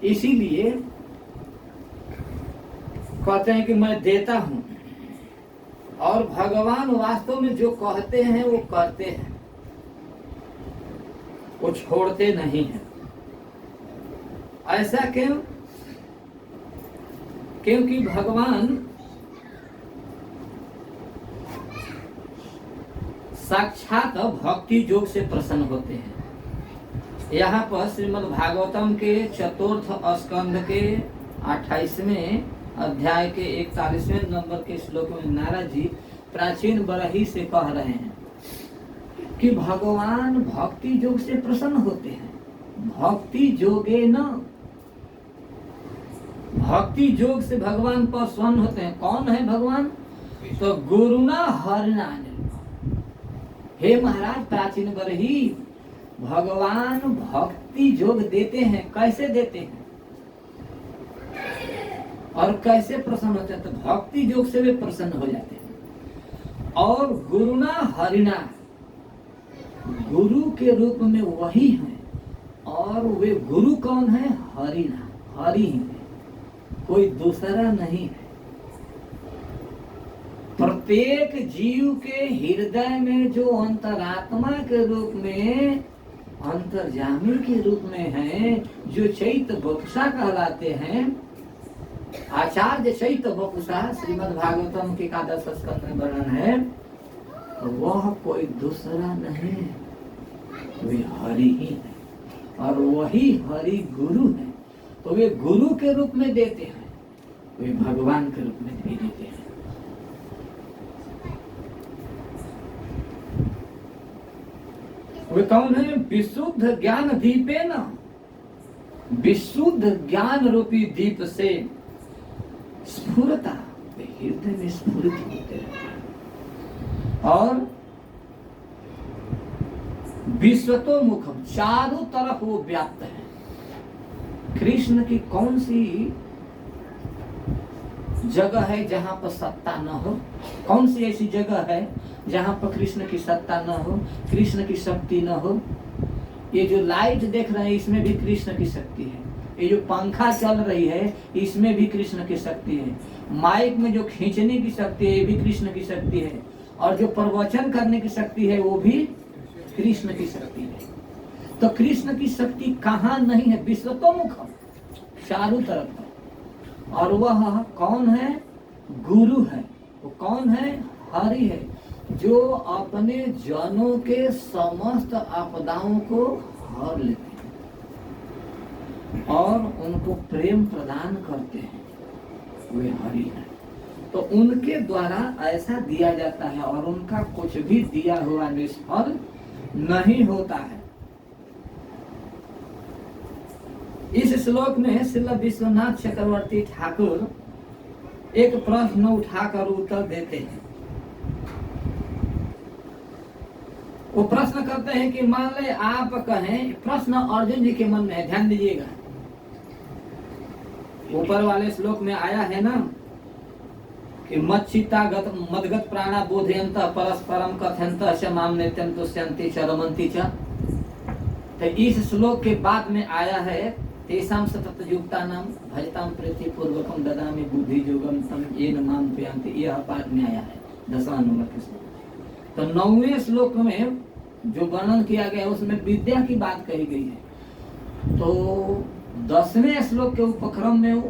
इसीलिए कहते हैं कि मैं देता हूं, और भगवान वास्तव में जो कहते हैं वो करते हैं, वो छोड़ते नहीं हैं। ऐसा क्यों? क्योंकि भगवान साक्षात भक्ति योग से प्रसन्न होते हैं। यहाँ पर श्रीमद् भागवतम के चतुर्थ स्कंध के 28वें अध्याय के 41वें नंबर के श्लोक में नारद जी प्राचीन बरही से कह रहे हैं कि भगवान भक्ति योग से प्रसन्न होते हैं। भक्ति योगे न, भक्ति योग से भगवान प्रसन्न होते हैं। कौन है भगवान? तो गुरुना हरिना। हे महाराज प्राचीन बरही, भगवान भक्ति योग देते हैं। कैसे देते हैं और कैसे प्रसन्न होते हैं? तो भक्ति योग से वे प्रसन्न हो जाते हैं। और गुरुना हरिना, गुरु के रूप में वही है। और वे गुरु कौन है? हरिना, हरि ही है, कोई दूसरा नहीं है। प्रत्येक जीव के हृदय में जो अंतरात्मा के रूप में, अंतर्जामी के रूप में है, जो चैत वपुषा कहलाते हैं, आचार्य चैत वपुषा श्रीमद् भागवतम के एकादश स्कंद में वर्णन है, वह कोई दूसरा नहीं, वे हरि ही है, और वही हरि गुरु है। तो वे गुरु के रूप में देते हैं, वे भगवान के रूप में भी देते हैं। वे कौन है? विशुद्ध ज्ञान दीपे न, विशुद्ध ज्ञान रूपी दीप से स्फुरता, वे हृदय में स्फुरित होते हैं। और विश्वतोमुखम, चारों तरफ वो व्याप्त है। कृष्ण की कौन सी जगह है जहां पर सत्ता न हो? कौन सी ऐसी जगह है जहां पर कृष्ण की सत्ता न हो, कृष्ण की शक्ति न हो? ये जो लाइट देख रहे हैं इसमें भी कृष्ण की शक्ति है, ये जो पंखा चल रही है इसमें भी कृष्ण की शक्ति है, माइक में जो खींचने की शक्ति है ये भी कृष्ण की शक्ति है, और जो प्रवचन करने की शक्ति है वो भी कृष्ण की शक्ति है। तो कृष्ण की शक्ति कहाँ नहीं है? विश्वतोमुखम, चारों तरफ। और वह कौन है? गुरु है। वो कौन है? हरि है, जो अपने जनों के समस्त आपदाओं को हर लेते हैं और उनको प्रेम प्रदान करते हैं, वे हरि हैं। तो उनके द्वारा ऐसा दिया जाता है और उनका कुछ भी दिया हुआ निष्फल नहीं होता है। इस श्लोक में श्रील विश्वनाथ चक्रवर्ती ठाकुर एक प्रश्न उठाकर उत्तर देते हैं। वो प्रश्न करते हैं कि मान ले आप कहें, प्रश्न अर्जुन जी के मन में है, ध्यान दीजिएगा। ऊपर वाले श्लोक में आया है ना कि मच्चितागत मदगत प्राणा बोधयंत परस्परम कथयंत च माम नित्यं तुष्यन्ति च रमन्ति च। तो इस श्लोक के बाद में आया है तेषां सतत युक्तानां भजतां प्रीति पूर्वकं ददामि बुद्धि योगं तं येन मां प्रयान्ति। यह पाठ में आया है 10वां नंबर के श्लोक। तो 9वें श्लोक में जो वर्णन किया गया है उसमें विद्या की बात कही गई है। तो 10वें श्लोक के उपक्रम में वो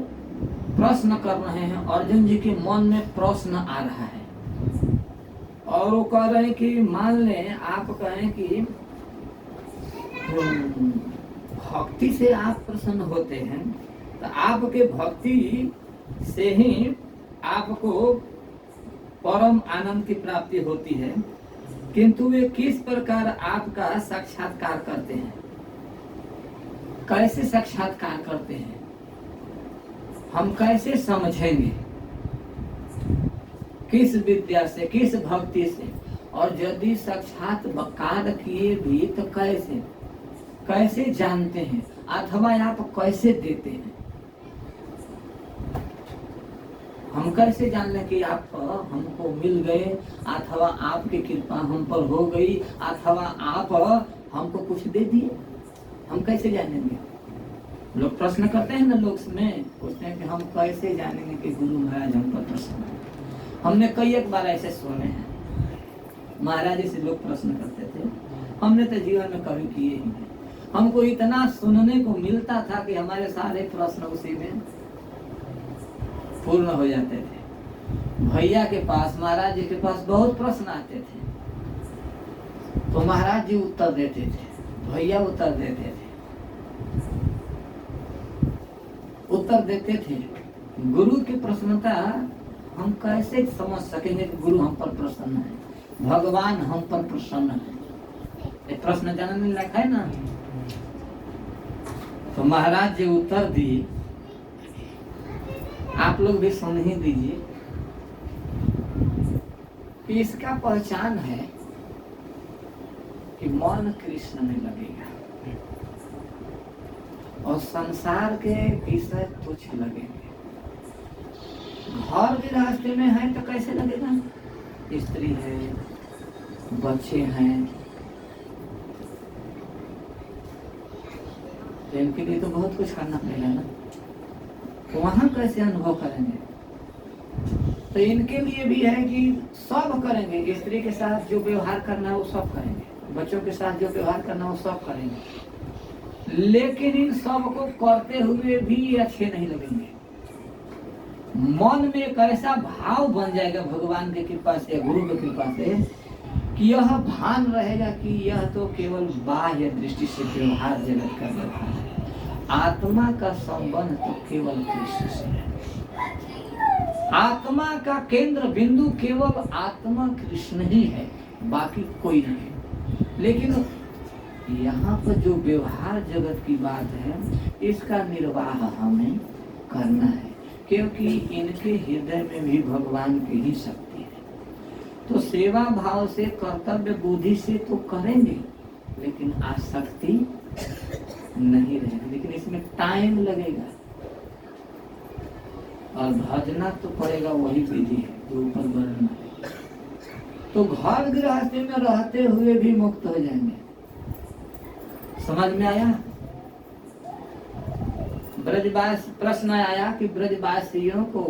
प्रश्न कर रहे हैं, अर्जुन जी के मन में प्रश्न आ रहा है और वो कह रहे हैं कि मान लें आप कहें कि भक्ति से आप प्रसन्न होते हैं, तो आपके भक्ति से ही आपको परम आनंद की प्राप्ति होती है, किंतु वे किस प्रकार आपका साक्षात्कार करते हैं, कैसे साक्षात्कार करते हैं, हम कैसे समझेंगे, किस विद्या से, किस भक्ति से, और यदि साक्षात्कार किए भी तो कैसे कैसे जानते हैं, अथवा आप कैसे देते हैं? हम कैसे जान लें कि आप हमको मिल गए, अथवा आपकी कृपा हम पर हो गई, अथवा आप हमको कुछ दे दिए? हम कैसे जानेंगे? लोग प्रश्न करते हैं ना, लोग में पूछते हैं कि हम कैसे जानेंगे कि गुरु महाराज हम पर प्रसन्न है। हमने कई एक बार ऐसे सुने हैं, महाराज से लोग प्रश्न करते थे, हमने तो जीवन में कभी किए ही नहीं। हमको इतना सुनने को मिलता था कि हमारे सारे प्रश्न उसी में पूर्ण हो जाते थे। भैया के पास, महाराज जी के पास बहुत प्रश्न आते थे, तो महाराज जी उत्तर देते थे, भैया उत्तर देते थे। गुरु की प्रसन्नता हम कैसे समझ सकेंगे कि गुरु हम पर प्रसन्न है, भगवान हम पर प्रसन्न है? ये प्रश्न जानने लायक है ना। तो महाराज जी उत्तर दिए, आप लोग भी सुन ही दीजिए। इसका पहचान है कि मन कृष्ण में लगेगा और संसार के विषय तुच्छ लगेंगे। घर गृहस्थी में है तो कैसे लगेगा? स्त्री है, बच्चे हैं, तो इनके लिए तो बहुत कुछ करना पड़ेगा ना, तो वहां कैसे अनुभव करेंगे? तो इनके लिए भी है कि सब करेंगे, स्त्री के साथ जो व्यवहार करना है वो सब करेंगे, बच्चों के साथ जो व्यवहार करना है वो सब करेंगे, लेकिन इन सब को करते हुए भी अच्छे नहीं लगेंगे। मन में एक ऐसा भाव बन जाएगा भगवान की कृपा से या गुरु की कृपा से कि यह भान रहेगा कि यह तो केवल बाह्य दृष्टि से व्यवहार जगत कर रहा है, आत्मा का संबंध तो केवल कृष्ण से है। आत्मा का केंद्र बिंदु केवल आत्मा कृष्ण ही है, बाकी कोई नहीं। लेकिन यहाँ पर जो व्यवहार जगत की बात है, इसका निर्वाह हमें करना है, क्योंकि इनके हृदय में भी भगवान की ही शक्ति है। तो सेवा भाव से, कर्तव्य बुद्धि से तो करेंगे, लेकिन आसक्ति नहीं रहेगी। लेकिन इसमें टाइम लगेगा और भजना तो पड़ेगा, वही विधि है जो ऊपर वर्णन है। तो घर गृहस्थी में रहते हुए भी मुक्त हो जाएंगे। समझ में आया? ब्रजवास प्रश्न आया कि ब्रजवासियों को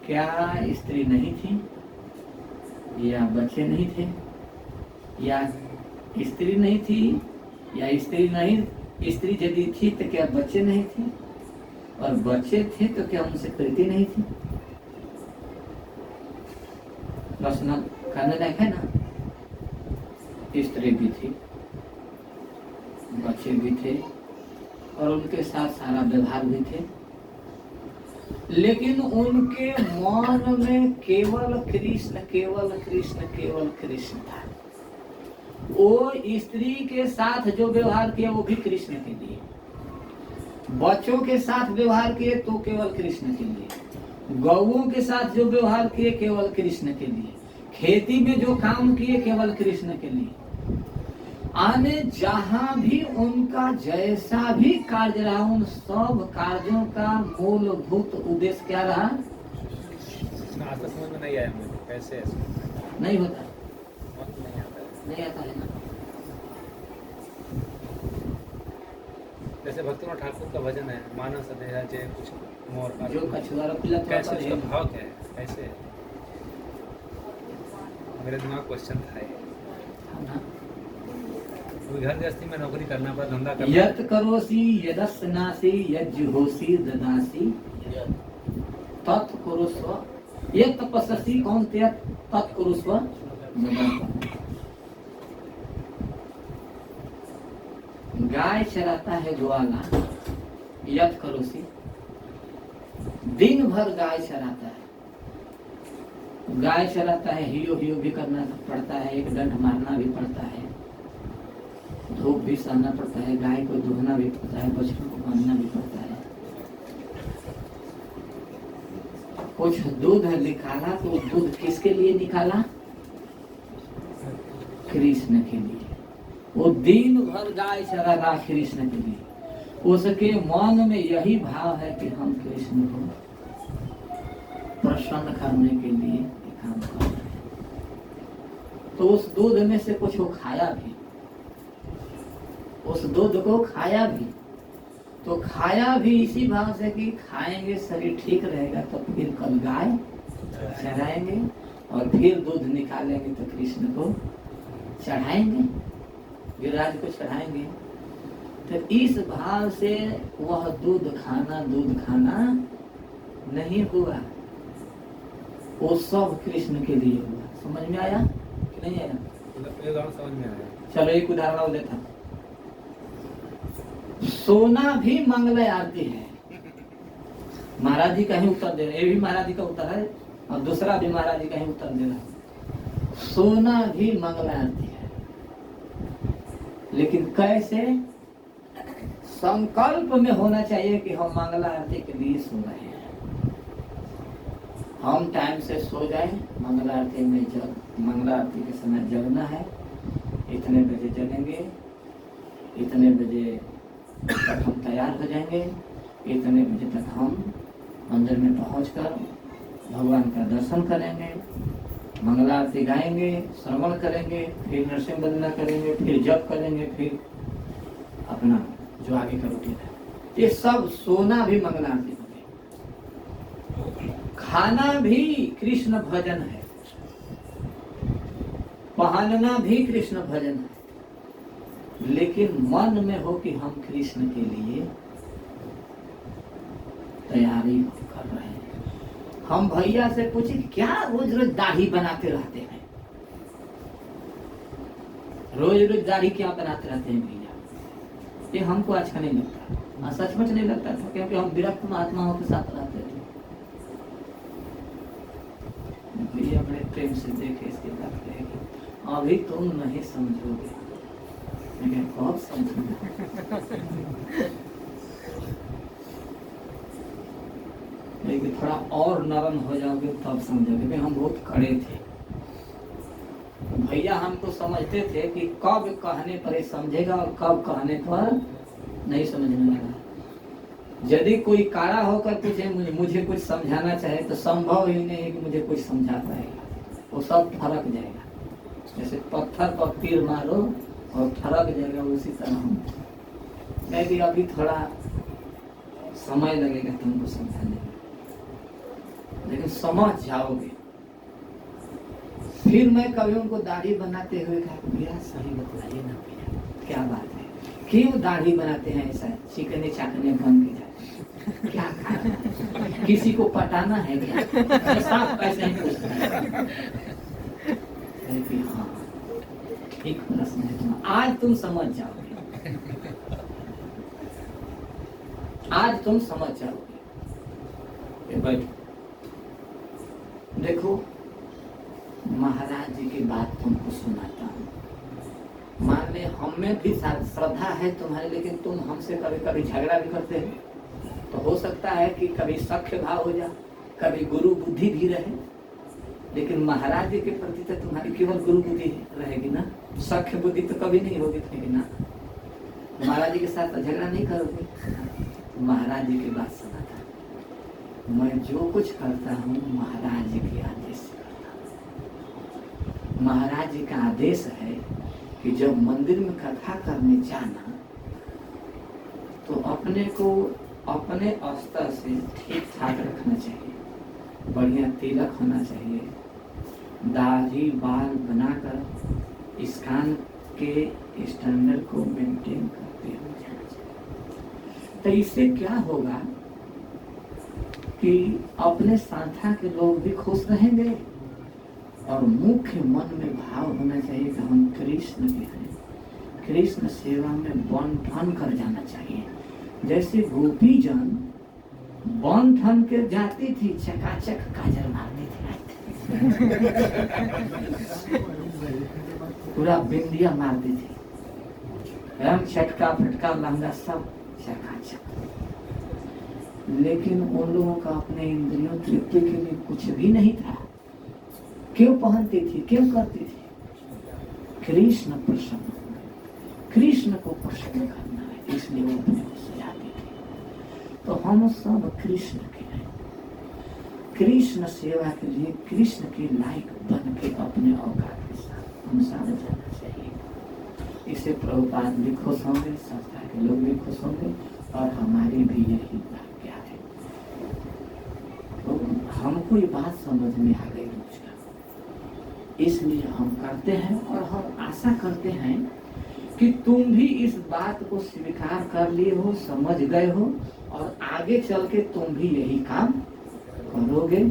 क्या स्त्री नहीं थी, या बच्चे नहीं थे, या स्त्री नहीं थी, या स्त्री नहीं, स्त्री यदि थी तो क्या बच्चे नहीं थे, और बच्चे थे तो क्या उनसे प्रीति नहीं थी? प्रश्न करने लायक है ना। स्त्री भी थी, बच्चे भी थे, और उनके साथ सारा व्यवहार भी थे, लेकिन उनके मन में केवल कृष्ण, केवल कृष्ण, केवल कृष्ण था। वो स्त्री के साथ जो व्यवहार किया वो भी कृष्ण के लिए, बच्चों के साथ व्यवहार किए तो केवल कृष्ण के लिए, गौओं के साथ जो व्यवहार किए केवल कृष्ण के लिए, खेती में जो काम किए केवल कृष्ण के लिए। आने जहां भी उनका जैसा भी कार्य रहा, उन सब कार्यों का मूलभूत उद्देश्य क्या रहा? आज तक समझ में नहीं आया मुझे, कैसे नहीं होता, नहीं आता है ना। जैसे भक्तिनाथ ठाकुर का भजन है, मानस देहा जय कुछ मोर का, जो कछुआ पिला कैसे उसका भाव क्या है, कैसे? मेरे दिमाग क्वेश्चन था ये। घर गृहस्थी में नौकरी करना पड़ा, धंधा करना, यत करोसी यदस्नासी यज्जुहोसी ददासी तत् कुरुस्व, यत तपस्सी कौन्तेय तत् कुरुस्व। गाय चराता है ग्वाला, यत करोसी, दिन भर गाय चराता है। गाय चराता है, हियो हियो भी करना पड़ता है, एक डंड मारना भी पड़ता है, धूप भी सहना पड़ता है, गाय को दुहना भी पड़ता है, बछड़ों को बांधना भी पड़ता है। कुछ दूध निकाला तो दूध किसके लिए निकाला? कृष्ण के लिए। वो दिन भर गाय चरा रहा कृष्ण के लिए। उसके मन में यही भाव है कि हम कृष्ण को प्रसन्न करने के लिए काम कर रहे हैं। तो उस दूध में से कुछ वो खाया भी, उस दूध को खाया भी, तो खाया भी इसी भाव से कि खाएंगे शरीर ठीक रहेगा, तो फिर कल गाय चढ़ाएंगे और फिर दूध निकालेंगे तो कृष्ण को चढ़ाएंगे, गिरिराज को चढ़ाएंगे। तो इस भाव से वह दूध खाना नहीं हुआ, वो सब कृष्ण के लिए हुआ। समझ में आया कि नहीं आया? समझ में आया। चलो एक उदाहरण देता हूँ। सोना भी मंगल आरती है, महाराज जी कहीं उत्तर दे रहे, ये भी महाराज जी का उत्तर है और दूसरा भी महाराज जी कहीं उत्तर दे रहा है। सोना भी मंगल आरती है, लेकिन कैसे? संकल्प में होना चाहिए कि हम मंगल आरती के लिए सो रहे हैं, हम टाइम से सो जाएं, मंगल आरती में मंगल आरती के समय जगना है, इतने बजे जगेंगे, इतने बजे तक हम तैयार हो जाएंगे, इतने बजे तक हम मंदिर में पहुंचकर भगवान का दर्शन करेंगे, मंगल आरती गाएंगे, श्रवण करेंगे, फिर नरसिंह वंदना करेंगे, फिर जप करेंगे, फिर अपना जो आगे का रूटीन है। ये सब सोना भी मंगल आरती हो गई। खाना भी कृष्ण भजन है, पहनना भी कृष्ण भजन है, लेकिन मन में हो कि हम कृष्ण के लिए तैयारी कर रहे हैं। हम भैया से पूछे क्या रोज रोज दाढ़ी बनाते रहते हैं, रोज रोज दाढ़ी क्या बनाते रहते हैं भैया, ये हमको अच्छा नहीं लगता, सचमुच नहीं लगता था, क्योंकि हम विरक्त महात्माओं के साथ रहते थे। भैया बड़े प्रेम से देखे, इसके बाद कहेगी अभी तुम नहीं समझोगे, मैं कब समझूंगा, लेकिन थोड़ा और नरम हो जाओगे तब समझोगे। हम बहुत कड़े थे भैया, हमको समझते थे कि कब कहने पर ये समझेगा और कब कहने पर नहीं समझने लगा। यदि कोई कारा होकर पूछे मुझे कुछ समझाना चाहे तो संभव ही नहीं है कि मुझे कुछ समझा पाएगा, वो सब फरक जाएगा। जैसे पत्थर पर तीर मारो और फरक जाएगा, उसी तरह हम मैं भी अभी थोड़ा समय लगेगा तुमको समझाने में, लेकिन समझ जाओगे। फिर मैं कभी उनको दाढ़ी बनाते हुए कहा भैया सही बतलाइए ना भैया, क्या बात है, क्यों दाढ़ी बनाते हैं ऐसा, चिकने चाकने बन के जाते हैं, क्या कारण है, किसी को पटाना है क्या, साफ पैसे ही पूछते हैं। हाँ एक प्रश्न है तुम, आज तुम समझ जाओगे, आज तुम समझ जाओगे। बैठो, देखो महाराज जी की बात तुमको सुनाता हूँ। मान ले हम में भी श्रद्धा है तुम्हारे, लेकिन तुम हमसे कभी कभी झगड़ा भी करते हो, तो हो सकता है कि कभी सख्य भाव हो जाए, कभी गुरु बुद्धि भी रहे, लेकिन महाराज जी के प्रति तो तुम्हारी केवल गुरु बुद्धि रहेगी ना, सख्य बुद्धि तो कभी नहीं होगी तुम्हें ना। महाराज जी के साथ तो झगड़ा नहीं करोगे। महाराज जी की बात सुनाता, मैं जो कुछ करता हूँ महाराज जी के आदेश से करता हूँ। महाराज जी का आदेश है कि जब मंदिर में कथा करने जाना तो अपने को अपने स्तर से ठीक ठाक रखना चाहिए, बढ़िया तिलक होना चाहिए, दाढ़ी बाल बनाकर इस कान के स्टैंडर्ड को मेंटेन करते हुए जाना चाहिए। तो इससे क्या होगा कि अपने संस्था के लोग भी खुश रहेंगे और मुख्य मन में भाव होना चाहिए कि हम कृष्ण के हैं, कृष्ण सेवा में बन ठन कर जाना चाहिए। जैसे गोपी जन बन ठन के जाती थी, चकाचक काजल मारती थी, पूरा बिंदिया मारती थी, रंग छटका फटका लहंगा सब चकाचक, लेकिन उन लोगों का अपने इंद्रियों तृप्ति के लिए कुछ भी नहीं था। क्यों पहनती थी, क्यों करती थी? कृष्ण प्रसन्न, कृष्ण को प्रसन्न करना है, इसलिए वो अपने को सजाती थी। तो हम सब कृष्ण के हैं, कृष्ण सेवा के लिए कृष्ण के लायक बन के अपने औकात के साथ हम सारे जाना चाहिए। इसे प्रभुपाद भी खुश होंगे, संस्था के लोग भी खुश होंगे और हमारी भी यही भाग्य है। तो हमको ये बात समझ में आ गई रोज का, इसलिए हम करते हैं और हम आशा करते हैं कि तुम भी इस बात को स्वीकार कर लिए हो, समझ गए हो और आगे चल के तुम भी यही काम करोगे।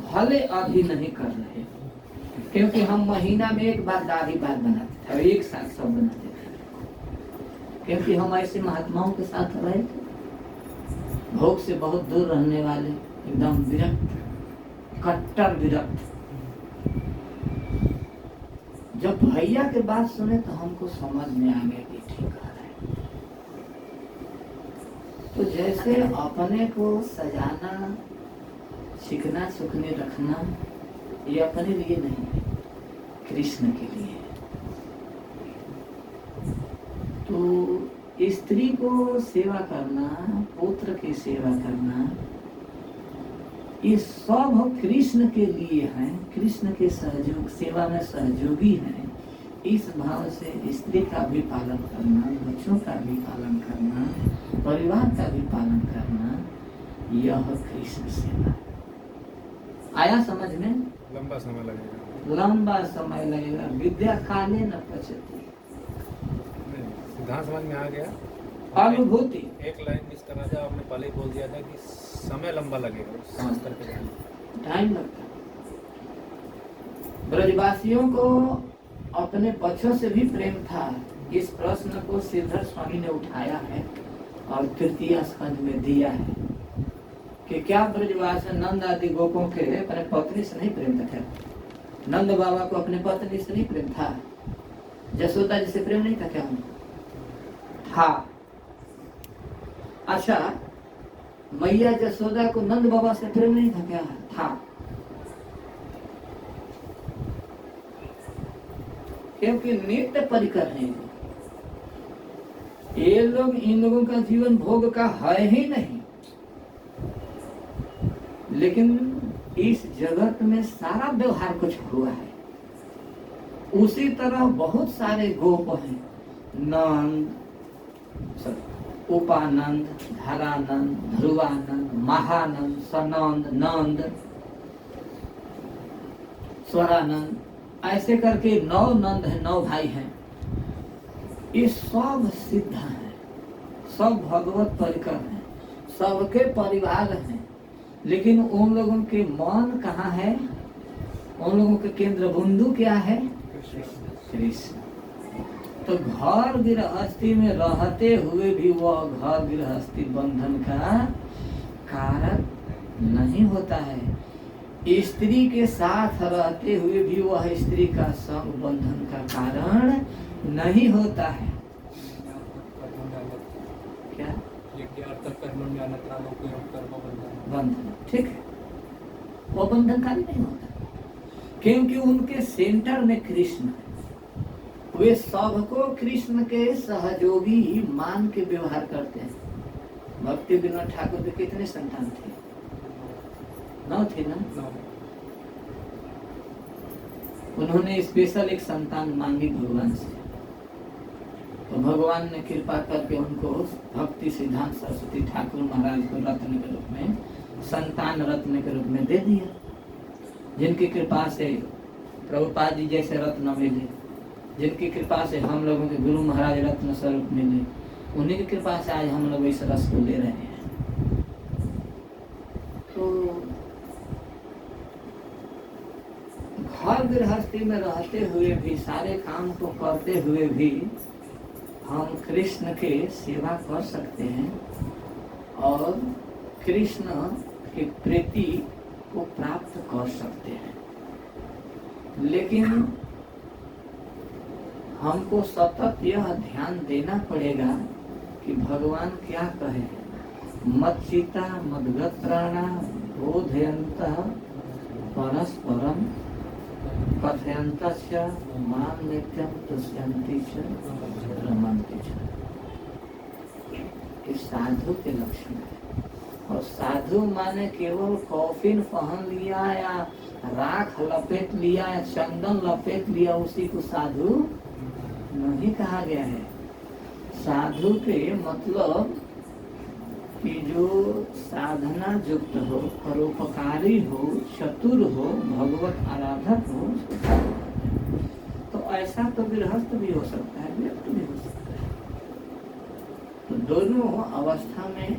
भले अभी नहीं कर रहे, क्योंकि हम महीना में एक बार दाढ़ी बाल बनाते थे और एक साथ सब बनाते थे, क्योंकि हम ऐसे महात्माओं के साथ रहे थे, भोग से बहुत दूर रहने वाले, एकदम विरक्त, कट्टर विरक्त। जब भैया के बात सुने तो हमको समझ में आ गया कि ठीक है। तो जैसे अपने को सजाना, चिकना चुकने रखना, ये अपने लिए नहीं है, कृष्ण के लिए है। तो स्त्री को सेवा करना, पुत्र की सेवा करना, ये सब कृष्ण के लिए है, कृष्ण के सहयोग, सेवा में सहयोगी है। इस भाव से स्त्री का भी पालन करना, बच्चों का भी पालन करना, परिवार का भी पालन करना, यह कृष्ण सेवा। आया समझ में? लंबा समय लगेगा। लंबा समय लगेगा। विद्या काले न पचती। नहीं, सिद्धांत समझ में आ गया। अनुभूति एक लाइन मिस करना था, आपने पहले ही बोल दिया था कि समय लंबा लगेगा समझ करके जाना। टाइम लगता है। ब्रजवासियों को अपने बच्चों से भी प्रेम था। इस प्रश्न को श्रीधर स्वामी ने उठाया है और तृतीय स्कंध में दिया है कि क्या ब्रजवास नंद आदि गोपों के अपने पत्नी से नहीं प्रेम था? नंद बाबा को अपने पत्नी से नहीं प्रेम था? जसोदा जी से प्रेम नहीं था क्या उनको? था। अच्छा, मैया जसोदा को नंद बाबा से प्रेम नहीं था क्या? था। क्योंकि नित्य परिकर हैं ये लोग। इन लोगों का जीवन भोग का है ही नहीं, लेकिन इस जगत में सारा व्यवहार कुछ हुआ है। उसी तरह बहुत सारे गोप हैं, नंद, उपानंद, धरानंद, ध्रुवानंद, महानंद, सनंद, नंद, स्वरानंद, ऐसे करके 9 नंद हैं, 9 भाई हैं। ये सब सिद्ध हैं, सब भगवत परिकर हैं, सबके परिवार हैं, लेकिन उन लोगों के मन कहाँ है? उन लोगों के केंद्र बिंदु क्या है? कृष्ण। तो घर गृहस्थी में रहते हुए भी वह घर गृहस्थी बंधन का कारण नहीं होता है। स्त्री के साथ रहते हुए भी वह स्त्री का संग बंधन का कारण नहीं होता है। क्या? बंधन, ठीक है, वो बंधनकारी नहीं होता, क्योंकि उनके सेंटर में कृष्ण है। वे सबको कृष्ण के सहयोगी ही मान के व्यवहार करते हैं। भक्ति विनोद ठाकुर के कितने संतान थे? 9 थे ना? उन्होंने स्पेशल एक संतान मांगी भगवान से, तो भगवान ने कृपा करके उनको भक्ति सिद्धांत सरस्वती ठाकुर महाराज को रत्न के रूप में, संतान रत्न के रूप में दे दिया, जिनकी कृपा से प्रभुपाद जी जैसे रत्न मिले, जिनकी कृपा से हम लोगों के गुरु महाराज रत्न स्वरूप मिले, उन्हीं की कृपा से आज हम लोग इस रस को ले रहे हैं। तो घर गृहस्थी में रहते हुए भी, सारे काम को करते हुए भी हम कृष्ण के सेवा कर सकते हैं और कृष्ण की प्रीति को प्राप्त कर सकते हैं। लेकिन हमको सतत यह ध्यान देना पड़ेगा कि भगवान क्या कहे। मच्चिता मद्गत प्राणा बोधयन्तः परस्परम कथयन्तस्य मां नित्यं तुष्यन्ति च रमन्ति च। ये साधु के लक्षण है। और साधु माने केवल कॉफिन पहन लिया या राख लपेट लिया या चंदन लपेट लिया, उसी को साधु नहीं कहा गया है। साधु के मतलब कि जो साधना युक्त हो, परोपकारी हो, चतुर हो, भगवत आराधक हो, तो ऐसा तो गृहस्थ भी हो सकता है, व्यक्त भी हो सकता है। तो दोनों अवस्था में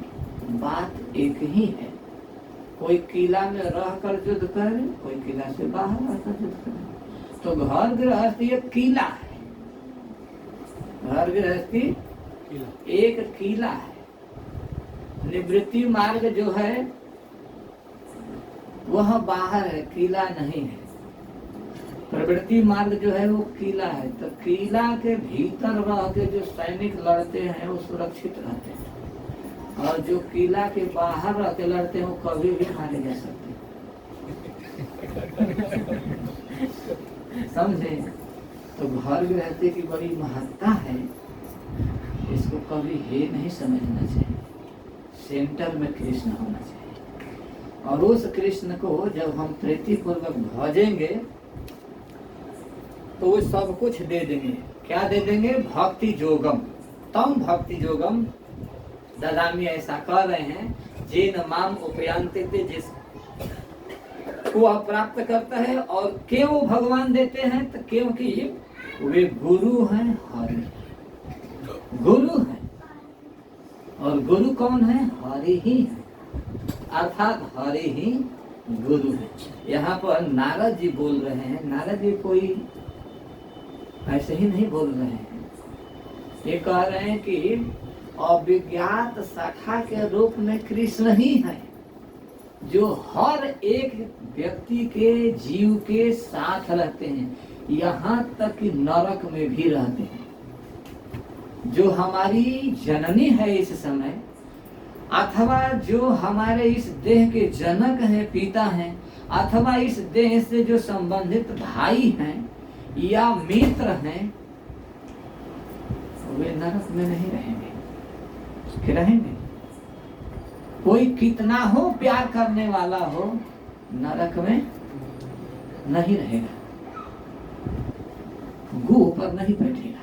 बात एक ही है। कोई किला में रहकर युद्ध करे, कोई किला से बाहर रहकर युद्ध करे। तो घर गृहस्थी एक किला है, घर गृहस्थी एक किला है। निवृत्ति मार्ग जो है वह बाहर है, किला नहीं है। प्रवृत्ति मार्ग जो है वो किला है। तो किला के भीतर रह के जो सैनिक लड़ते हैं वो सुरक्षित रहते हैं, और जो किला के बाहर रह के लड़ते हैं वो कभी भी मारे जा सकते समझे? तो घर गृहस्थी की बड़ी महत्ता है, इसको कभी हे नहीं समझना चाहिए। सेंटर में कृष्ण होना चाहिए, और उस कृष्ण को जब हम प्रीतिपूर्वक भजेंगे तो वो सब कुछ दे देंगे। क्या दे देंगे? भक्ति जोगम। तम भक्ति जोगम ददामी, ऐसा कह रहे हैं। जिन माम उपयांते थे, जिस वह प्राप्त करता है। और क्यों भगवान देते हैं? तो क्योंकि वे गुरु हैं, हरि गुरु हैं। और गुरु कौन है? हरि ही है, अर्थात हरि ही गुरु है। यहाँ पर नारद जी बोल रहे हैं। नारद जी कोई ऐसे ही नहीं बोल रहे हैं, ये कह रहे हैं कि अविज्ञात शाखा के रूप में कृष्ण ही है, जो हर एक व्यक्ति के जीव के साथ रहते हैं, यहाँ तक कि नरक में भी रहते हैं। जो हमारी जननी है इस समय, अथवा जो हमारे इस देह के जनक हैं, पिता हैं, अथवा इस देह से जो संबंधित भाई हैं या मित्र हैं, वे नरक में नहीं रहेंगे। कि रहेंगे? कोई कितना हो प्यार करने वाला हो, नरक में नहीं रहेगा, गुह पर नहीं बैठेगा।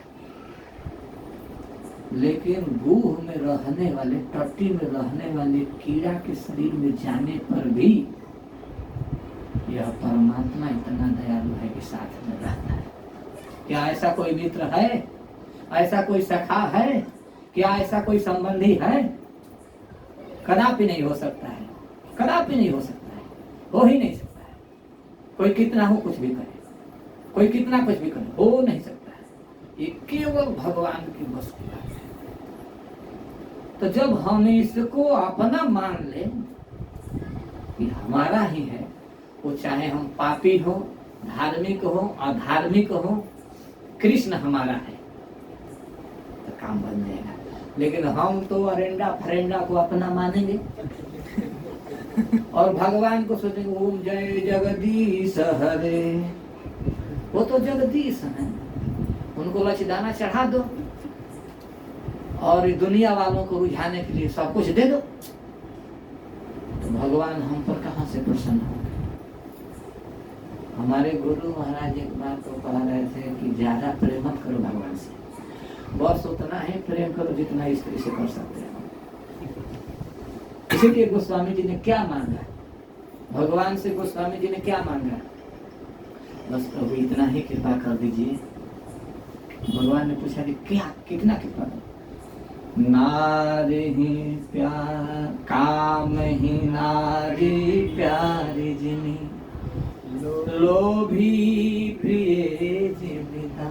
लेकिन गुह में रहने वाले, टट्टी में रहने वाले कीड़ा के शरीर में जाने पर भी यह परमात्मा इतना दयालु है कि साथ में रहता है। क्या ऐसा कोई मित्र है? ऐसा कोई सखा है? क्या ऐसा कोई संबंधी है? कदापि नहीं हो सकता है, कदापि नहीं हो सकता है, हो ही नहीं सकता है। कोई कितना हो कुछ भी करे, कोई कितना कुछ भी करे, हो नहीं सकता है। ये केवल भगवान की बस की बात है। तो जब हम इसको अपना मान ले कि हमारा ही है, वो चाहे हम पापी हो, धार्मिक हो, अधार्मिक हो, कृष्ण हमारा है, तो काम बन जाएगा। लेकिन हम तो अरेंडा फरेंडा को अपना मानेंगे और भगवान को सोचेंगे ओम जय जगदीश हरे। वो तो जगदीश हैं, उनको लचदाना चढ़ा दो और दुनिया वालों को रुझाने के लिए सब कुछ दे दो, तो भगवान हम पर कहां से प्रसन्न होंगे? हमारे गुरु महाराज एक बार तो कह रहे थे कि ज्यादा प्रेम मत करो भगवान से, बस उतना ही प्रेम करो जितना स्त्री से कर सकते हो। इसीलिए गोस्वामी जी ने क्या मांगा? भगवान से गोस्वामी जी ने क्या मांगा? बस प्रभु इतना ही कृपा कर दीजिए। भगवान ने पूछा कि क्या, कितना कृपा? नारी ही प्यार काम ही नारी प्यारी जिनी, लोभी प्रिय जीविता।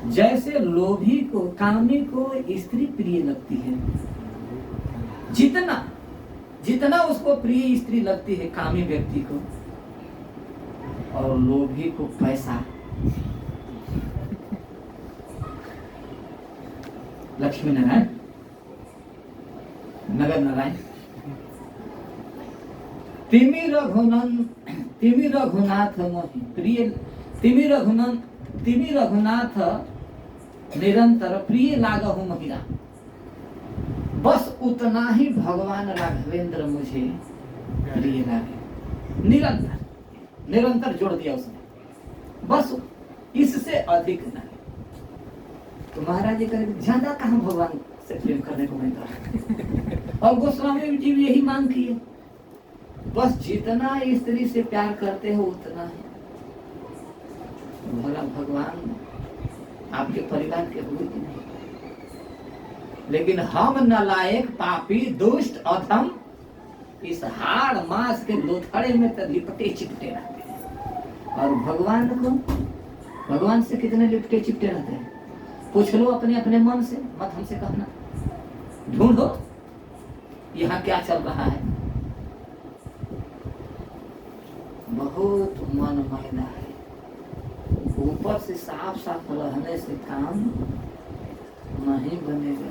जैसे लोभी को, कामी को स्त्री प्रिय लगती है, जितना जितना उसको प्रिय स्त्री लगती है कामी व्यक्ति को, और लोभी को पैसा, लक्ष्मी नारायण, नगर नारायण, तिमी रघुनाथ मोहि प्रिय, तिमी रघुनाथ निरंतर प्रिय लागहु महिला। बस उतना ही भगवान राघवेंद्र मुझे प्रिय लागे। निरंतर, निरंतर जोड़ दिया उसने, बस इससे अधिक नहीं। तो महाराज जी कहे ज्यादा कहाँ भगवान से प्रेम करने को मिलता। और गोस्वामी जी भी यही मांग की है, बस जितना स्त्री से प्यार करते हो उतना ही। भला भगवान आपके परिवार के हुए कि नहीं? लेकिन हम नालायक, पापी, दुष्ट, अधम इस हाड़ मांस के लोथड़े में तो लिपटे चिपटे रहते हैं। और भगवान को, भगवान से कितने लिपटे चिपटे रहते हैं? पूछ लो अपने अपने मन से, मत हमसे कहना। ढूंढो यहाँ क्या चल रहा है। बहुत मन मैला है। ऊपर से साफ साफ रहने से काम नहीं बनेगा।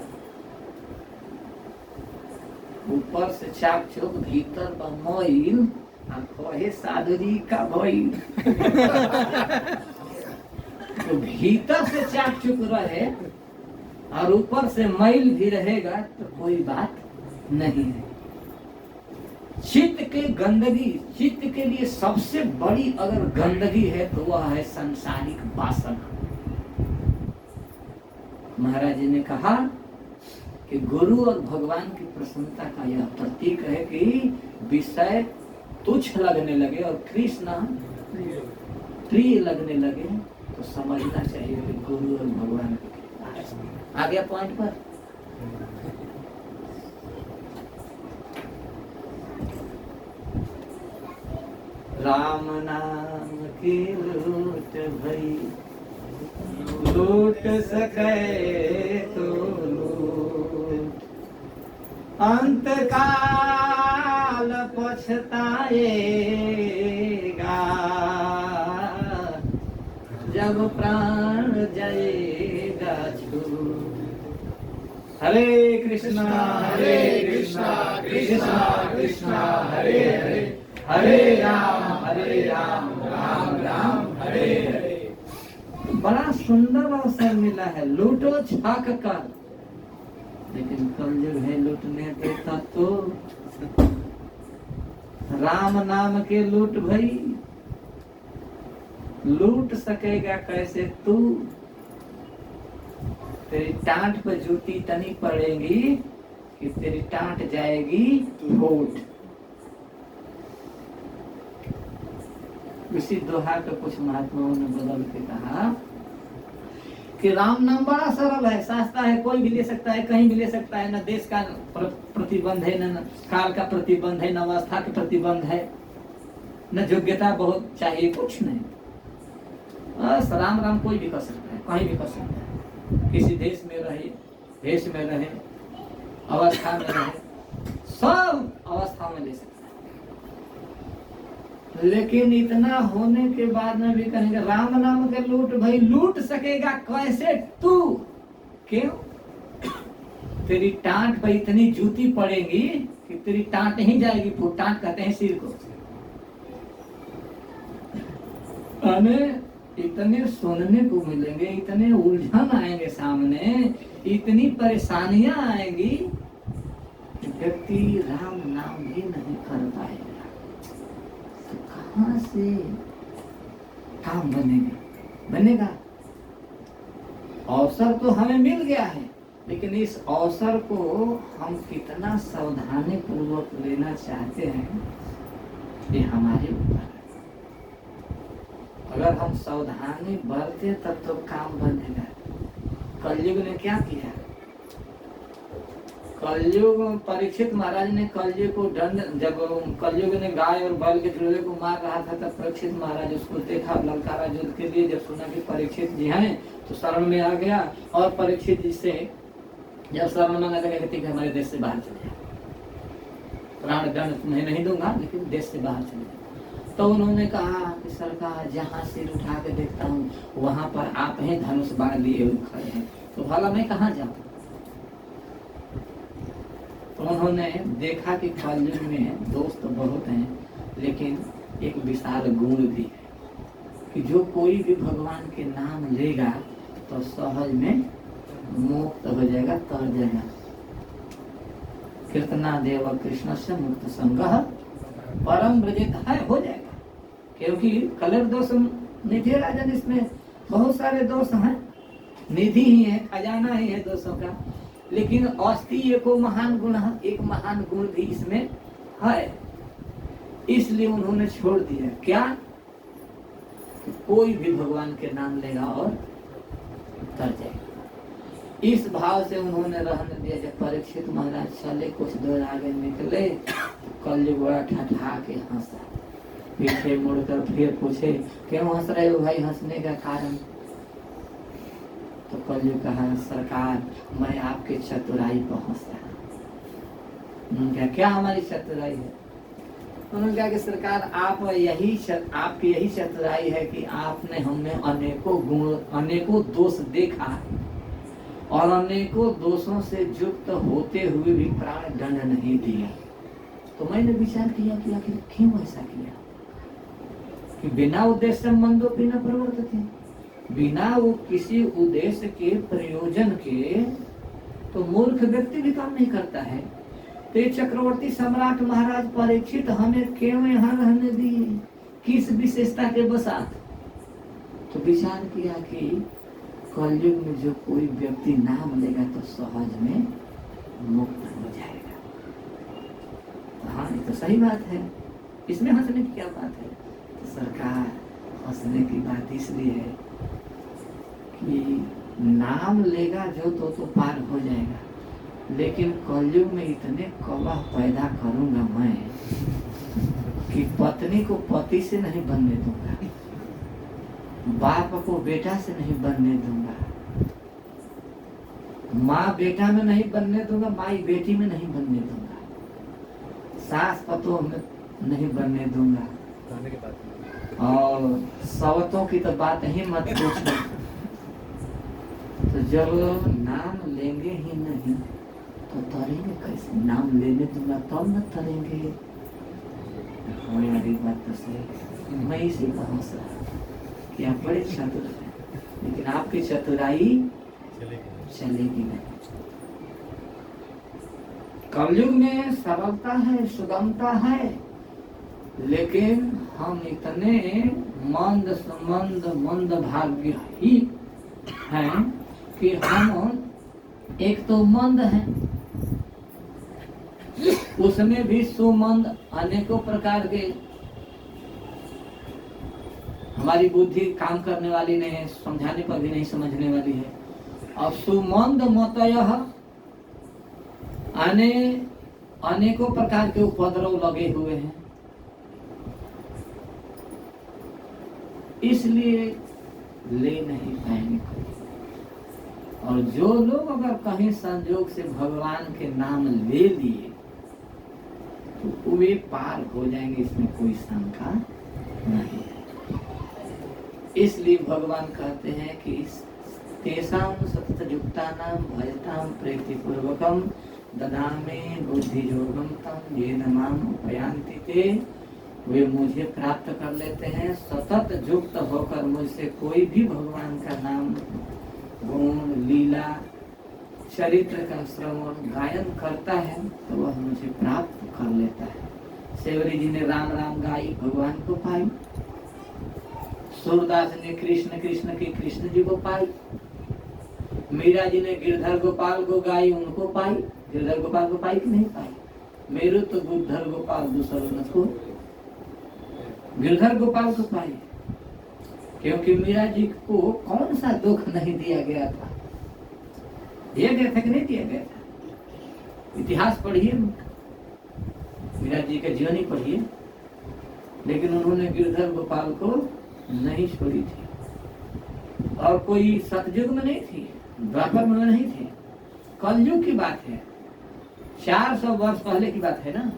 ऊपर से चाक चौक, भीतर बमोइल, कहे साधुरी का भइल। तो भीतर से चाक चुक रहे और ऊपर से मैल भी रहेगा तो कोई बात नहीं है। चित्त के गंदगी, चित्त के लिए सबसे बड़ी अगर गंदगी है तो वह है सांसारिक वासना। महाराज जी ने कहा कि गुरु और भगवान की प्रसन्नता का यह प्रतीक है कि विषय तुच्छ लगने लगे और कृष्ण प्रिय लगने लगे, तो समझना चाहिए कि गुरु और भगवान की कृपा है। आ गया पॉइंट पर। राम नाम की लूट भई, लूट सके तो लूट, अंत काल पछताएगा जब प्राण जाएगा छूट। हरे कृष्णा कृष्णा कृष्णा हरे हरे, हरे राम राम राम हरे हरे। बड़ा सुंदर अवसर मिला है, लूटो छाक कर, लेकिन कलयुग है लूटने देता तो। राम नाम के लूट भई, लूट सकेगा कैसे तू, तेरी टांट पर जूती तनी पड़ेगी कि तेरी टांट जाएगी घोट। इसी दोहा को कुछ महात्माओं ने बदल के कहा कि राम नाम बड़ा सरल है, सस्ता है, कोई भी ले सकता है, कहीं भी ले सकता है, न देश का प्रतिबंध है, न काल का प्रतिबंध है, न अवस्था का प्रतिबंध है, न योग्यता बहुत चाहिए, कुछ नहीं। बस राम राम कोई भी कर सकता है, कहीं भी कर सकता है, किसी देश में रहे, देश में रहे, अवस्था में रहे, सब अवस्था में ले सकता है। लेकिन इतना होने के बाद में भी कहेंगे राम नाम के लूट भाई, लूट सकेगा कैसे तू, क्यों? तेरी टांट पर इतनी जूती पड़ेगी कि तेरी टांट ही जाएगी, टांट कहते हैं सिर को। इतने सुनने को मिलेंगे, इतने उलझन आएंगे सामने, इतनी परेशानियां आएंगी कि व्यक्ति राम नाम भी नहीं कर पाएगा। तो कहां से काम बनेगा? अवसर तो हमें मिल गया है, लेकिन इस अवसर को हम कितना सावधानी पूर्वक लेना चाहते हैं, ये हमारे ऊपर है। अगर हम सावधानी बरते तब तो काम बनेगा। कलयुग ने क्या किया? कलयुग, परीक्षित महाराज ने कलयुग को दंड, जब कलयुग ने गाय और बैल के जुड़वे को मार रहा था, तब परीक्षित महाराज उसको देखा, ललकारा युद्ध के लिए। जब सुना कि परीक्षित जी हैं तो शरण में आ गया, और परीक्षित जी से जब शरण मांगा लगा कि हमारे देश से बाहर चले जाए, प्राण दंड तुम्हें नहीं दूंगा, लेकिन देश से बाहर चले जाए। तो उन्होंने कहा कि सरकार, जहाँ सिर उठा के देखता हूँ वहां पर आप हैं, धनुष बाण लिए हुए खड़े हैं, तो भला मैं कहाँ जाऊँ? तो उन्होंने देखा कि कलयुग में दोस्त बहुत हैं, लेकिन एक विशाल गुण भी है कि जो कोई भी भगवान के नाम लेगा तो सहज में मुक्त हो जाएगा, तर जाएगा। कीर्तना देव कृष्ण से मुक्त संगह परम ब्रजेत है, हो जाएगा। क्योंकि कलर दोष निधि राजन, इसमें बहुत सारे दोष हैं, निधि ही है, खजाना ही है दोषों का, लेकिन अस्थि एको महान गुण है, एक महान गुण भी इसमें है। इसलिए उन्होंने छोड़ दिया क्या? कि कोई भी भगवान के नाम लेगा और तर जाएगा। इस भाव से उन्होंने रहने दिया। जब परीक्षित महाराज चले, कुछ दूर आगे निकले, कलयुग बड़ा ठठा के हंसा, पीछे मुड़कर फिर पूछे क्यों हंस रहे हो भाई, हंसने का कारण? तो कलयुग कहा, सरकार मैं आपके चतुराई पर हंस रहा हूँ। क्या हमारी चतुराई है? उन्होंने कहा कि सरकार आपकी यही चतुराई है कि आपने हमने अनेकों गुण, अनेकों दोष देखा, और अनेकों दोषों से युक्त होते हुए भी प्राण दंड नहीं दिया। तो मैंने विचार किया कि आखिर क्यों ऐसा किया? कि बिना उद्देश्य मंदो बिना प्रवर्तित थे, बिना वो किसी उद्देश्य के, प्रयोजन के, तो मूर्ख व्यक्ति भी काम नहीं करता है। तो चक्रवर्ती सम्राट महाराज परीक्षित हमें क्यों यहाँ रहने दिए, किस विशेषता के बसात? तो विचार किया कि कलयुग में जो कोई व्यक्ति नाम लेगा तो सहज में मुक्त हो जाएगा। हाँ, ये तो सही बात है, इसमें हंसने की क्या बात है? तो सरकार, हंसने की बात इसलिए है कि नाम लेगा जो तो पार हो जाएगा, लेकिन कलयुग में इतने कलह पैदा करूंगा मैं कि पत्नी को पति से नहीं बनने दूंगा, बाप को बेटा से नहीं बनने दूंगा, माँ बेटा में नहीं बनने दूंगा, माई बेटी में नहीं बनने दूंगा, सास पतों में नहीं बनने दूंगा, खाने के बाद और सवतों की तो बात ही मत पूछो। तो जब नाम लेंगे ही नहीं तो तरेंगे कैसे? नाम लेने दूंगा तब न तरेंगे। हमारी बात तो सही, मैं इसी पर हंस रहा कि आप बड़े चतुर हैं, लेकिन आपकी चतुराई चलेगी नहीं। कलयुग में सरलता है, सुगमता है, लेकिन हम इतने मंद भाग्य ही हैं कि हम एक तो मंद हैं, उसमें भी सुमंद अनेकों प्रकार के। हमारी बुद्धि काम करने वाली नहीं है, समझाने पर भी नहीं समझने वाली है। और सुमंद मतयः अनेकों प्रकार के उपद्रव लगे हुए हैं, इसलिए ले नहीं पाएंगे। और जो लोग अगर कहीं संजोग से भगवान के नाम ले लिए तो वे पार हो जाएंगे, इसमें कोई शंका नहीं है। इसलिए भगवान कहते हैं कि तेषां सततयुक्तानां भजतां प्रीतिपूर्वकं ददामि बुद्धियोगं तं येन माम् उपयान्ति ते। वे मुझे प्राप्त कर लेते हैं, सतत युक्त होकर मुझसे कोई भी भगवान का नाम, गुण, लीला, चरित्र का श्रवण गायन करता है तो वह मुझे प्राप्त कर लेता है। सेवरी जी ने राम राम गाई, भगवान को पाई। सूरदास ने कृष्ण कृष्ण की, कृष्ण जी को पाई। मीरा जी ने गिरधर गोपाल को गाई, उनको पाई। गिरधर गोपाल को पाई कि नहीं पाई? मेरु तो बुद्धर गोपाल दूसरों को, गिरधर गोपाल को पाई, क्योंकि मीरा जी को कौन सा दुख नहीं दिया गया था? दिया गया था कि नहीं दिया गया था? इतिहास पढ़िए, मीरा जी का जीवनी पढ़िए। लेकिन उन्होंने गिरधर गोपाल को नहीं छोड़ी थी। और कोई सतयुग में नहीं थी, द्वापर में नहीं थी, कलयुग की बात है, 400 वर्ष पहले की बात है ना।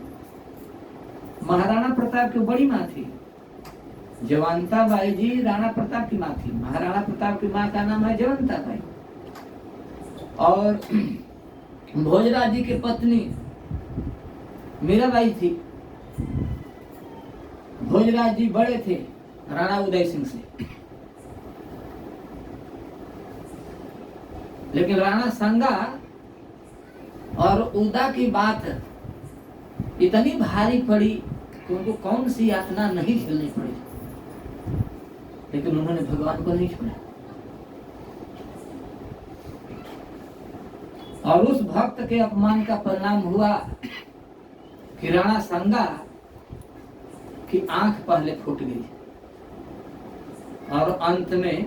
महाराणा प्रताप की बड़ी माँ थी, जयवंता बाई जी राणा प्रताप की माँ थी। महाराणा प्रताप की माँ का नाम है जयवंता बाई। और भोजराज जी की पत्नी मीराबाई थी। भोजराज जी बड़े थे राणा उदय सिंह से, लेकिन राणा संगा और उदा की बात इतनी भारी पड़ी कि उनको कौन सी यातना नहीं झेलनी पड़ी, लेकिन उन्होंने भगवान को नहीं छोड़ा। और उस भक्त के अपमान का परिणाम हुआ कि राणा संगा की आंख पहले फूट गई और अंत में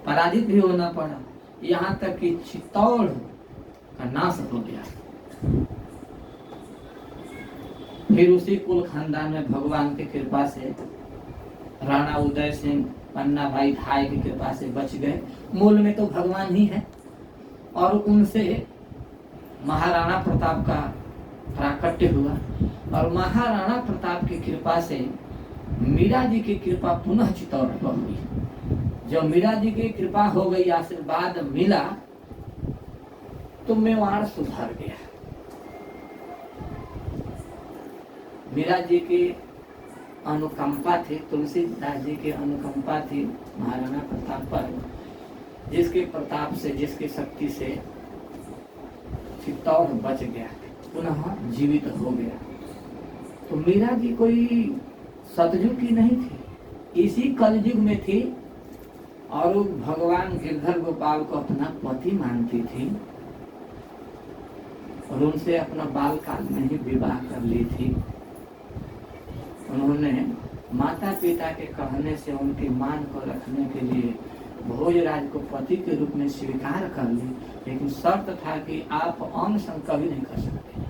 पराजित भी होना पड़ा, यहाँ तक कि चित्तौड़ का नाश हो गया। फिर उसी कुल खानदान में भगवान की कृपा से राणा उदय सिंह, पन्ना भाई धाय की कृपा से बच गए। मूल में तो भगवान ही है। और उनसे महाराणा प्रताप का प्राकट्य हुआ और महाराणा प्रताप की कृपा से मीरा जी की कृपा पुनः चित्तौड़ पर हुई। जब मीरा जी की कृपा हो गई, आशीर्वाद मिला, तो मेवाड़ सुधर गया। मीरा जी की अनुकंपा थी, तुलसीदास जी की अनुकंपा थी महाराणा प्रताप पर, जिसके प्रताप से, जिसकी शक्ति से चित्तौड़ बच गया, पुनः जीवित हो गया। तो मीरा जी कोई सतयुग की नहीं थी, इसी कलयुग में थी और भगवान गिरधर गोपाल को अपना पति मानती थी। और उनसे अपना बाल काल में ही विवाह कर ली थी। उन्होंने माता पिता के कहने से उनके मान को रखने के लिए भोजराज को पति के रूप में स्वीकार कर ली, लेकिन शर्त था कि आप अनशन कभी नहीं कर सकते,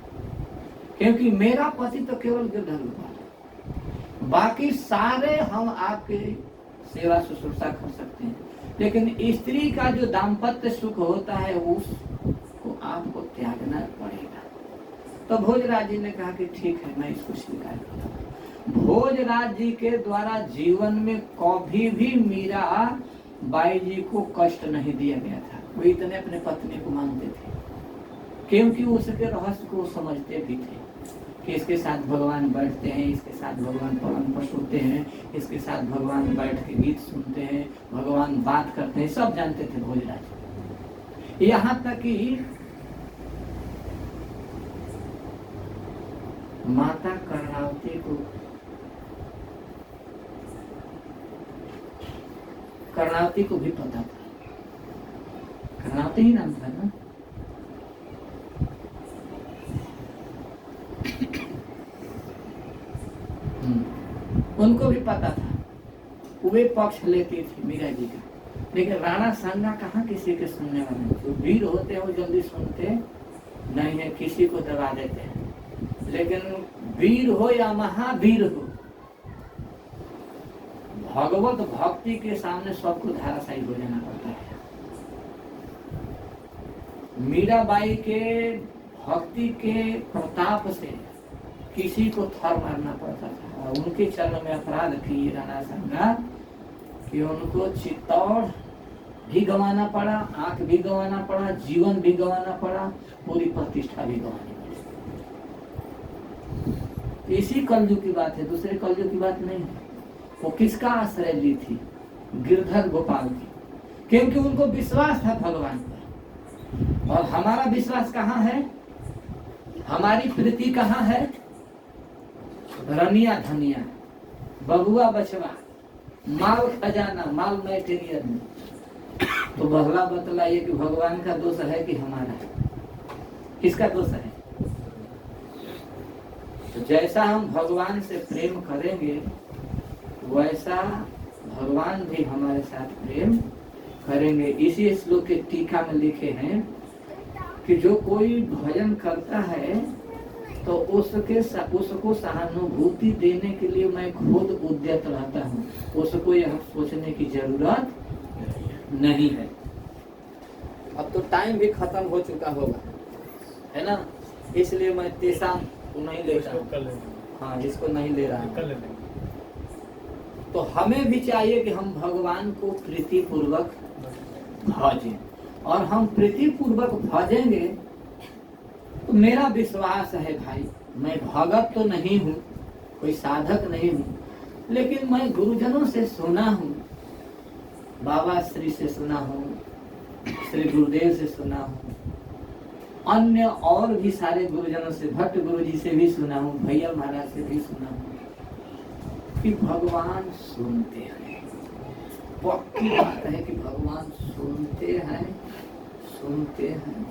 क्योंकि मेरा पति तो केवल गिरधर गोपाल है, बाकी सारे हम आपके सेवा शुश्रूषा कर सकते हैं, लेकिन स्त्री का जो दाम्पत्य सुख होता है उसको आपको त्यागना पड़ेगा। तो भोजराज जी ने कहा कि ठीक है, मैं इसको स्वीकार करता हूँ। भोजराज जी के द्वारा जीवन में कभी भी मीरा बाई जी को कष्ट नहीं दिया गया था। वो इतने अपने पत्नी को मानते थे, क्योंकि उसके रहस्य को समझते भी थे कि इसके साथ भगवान बैठते हैं, इसके साथ भगवान पलंग पर सोते हैं, इसके साथ भगवान बैठ के गीत सुनते हैं, भगवान बात करते हैं, सब जानते थे भोजराज। यहाँ तक कि माता कर्णावती को भी पता था, कर्णावती ही नाम था ना। उनको भी पता था, वे पक्ष लेती थी मीरा जी का, लेकिन राणा सांगा कहाँ किसी के सुनने वाले। जो वीर होते हैं वो जल्दी सुनते नहीं है, किसी को दबा देते हैं, लेकिन वीर हो या महावीर हो, भगवत भक्ति के सामने सबको धाराशायी हो जाना पड़ता है। मीराबाई के भक्ति के प्रताप से किसी को थर मारना पड़ता था, और उनके चरण में अपराध किए राणा सांगा कि उनको चित्तौड़ भी गंवाना पड़ा, आंख भी गंवाना पड़ा, जीवन भी गंवाना पड़ा, पूरी प्रतिष्ठा भी गंवानी पड़ी। इसी कलयुग की बात है, दूसरे कलयुग की बात नहीं है। वो किसका आश्रय ली थी? गिरधर गोपाल की, क्योंकि उनको विश्वास था भगवान पर। और हमारा विश्वास कहाँ है? हमारी प्रीति कहाँ है? रनिया धनिया, बबुआ बचवा, माल खजाना, माल मैटेरियल में। तो बहला बतलाइए कि भगवान का दोष है कि हमारा है? किसका दोष है? तो जैसा हम भगवान से प्रेम करेंगे वैसा भगवान भी हमारे साथ प्रेम करेंगे। इसी श्लोक के टीका में लिखे हैं कि जो कोई भजन करता है तो उसको सहानुभूति देने के लिए मैं खुद उद्यत रहता हूँ, उसको यह सोचने की जरूरत नहीं है। अब तो टाइम भी खत्म हो चुका होगा, है ना, इसलिए मैं तेसा को नहीं ले रहा। हाँ, इसको नहीं ले रहा हूँ। तो हमें भी चाहिए कि हम भगवान को प्रीति पूर्वक भजें, और हम प्रीति पूर्वक भजेंगे तो मेरा विश्वास है भाई, मैं भगत तो नहीं हूँ, कोई साधक नहीं हूँ, लेकिन मैं गुरुजनों से सुना हूँ, बाबा श्री से सुना हूँ, श्री गुरुदेव से सुना हूँ, अन्य और भी सारे गुरुजनों से, भट्ट गुरु जी से भी सुना हूँ, भैया महाराज से भी सुना हूँ कि भगवान सुनते हैं। पक्की बात है कि भगवान सुनते हैं, सुनते हैं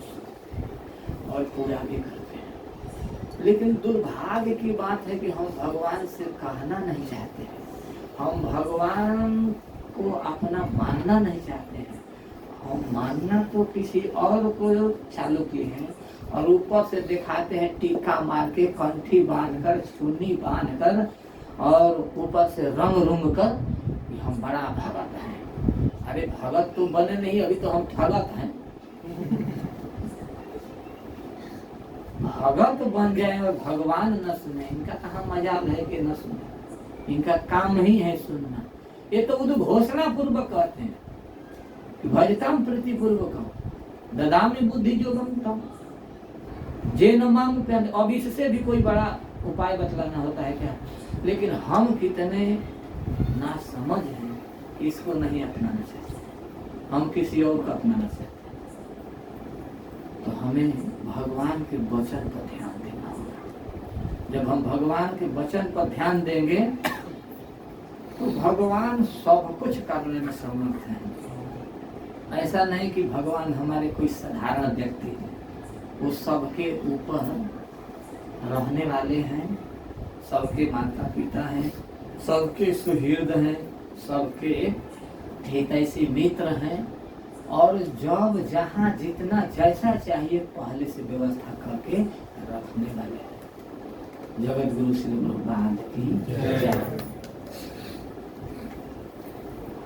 और पूरा भी करते हैं। लेकिन दुर्भाग्य की बात है कि हम भगवान से कहना नहीं चाहते हैं, हम भगवान को अपना मानना नहीं चाहते हैं। हम मानना तो किसी और को चालू किए हैं, और ऊपर से दिखाते हैं टीका मार के, कंठी बांध कर, चुन्नी बांध कर, और ऊपर से रंग रूंग कर कि हम बड़ा भगत हैं। अरे भगत तो बने नहीं, अभी तो हम ठगत हैं। भगत बन जाए और भगवान न सुने, इनका कहाँ मजाल है कि न सुने, इनका काम ही है सुनना। ये तो उद्घोषणा पूर्वक कहते हैं कि भजताम प्रीति पूर्वक ददामी बुद्धि जोगम तम जे न मांग पे। अब इससे भी कोई बड़ा उपाय बतलाना होता है क्या? लेकिन हम कितने ना समझ हैं, इसको नहीं अपनाना चाहते, हम किसी और को अपनाना चाहते। तो हमें भगवान के वचन पर ध्यान देना होगा। जब हम भगवान के वचन पर ध्यान देंगे तो भगवान सब कुछ करने में समर्थ है। ऐसा नहीं कि भगवान हमारे कोई साधारण व्यक्ति है, वो सबके ऊपर रहने वाले हैं, सबके माता पिता हैं, सबके सुहृद हैं, सबके हितैषी मित्र हैं, और जब जहाँ जितना जैसा चाहिए पहले से व्यवस्था करके रखने वाले हैं। जगत गुरु श्री प्रभुपाद की जय।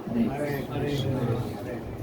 हरे हरे कृष्ण।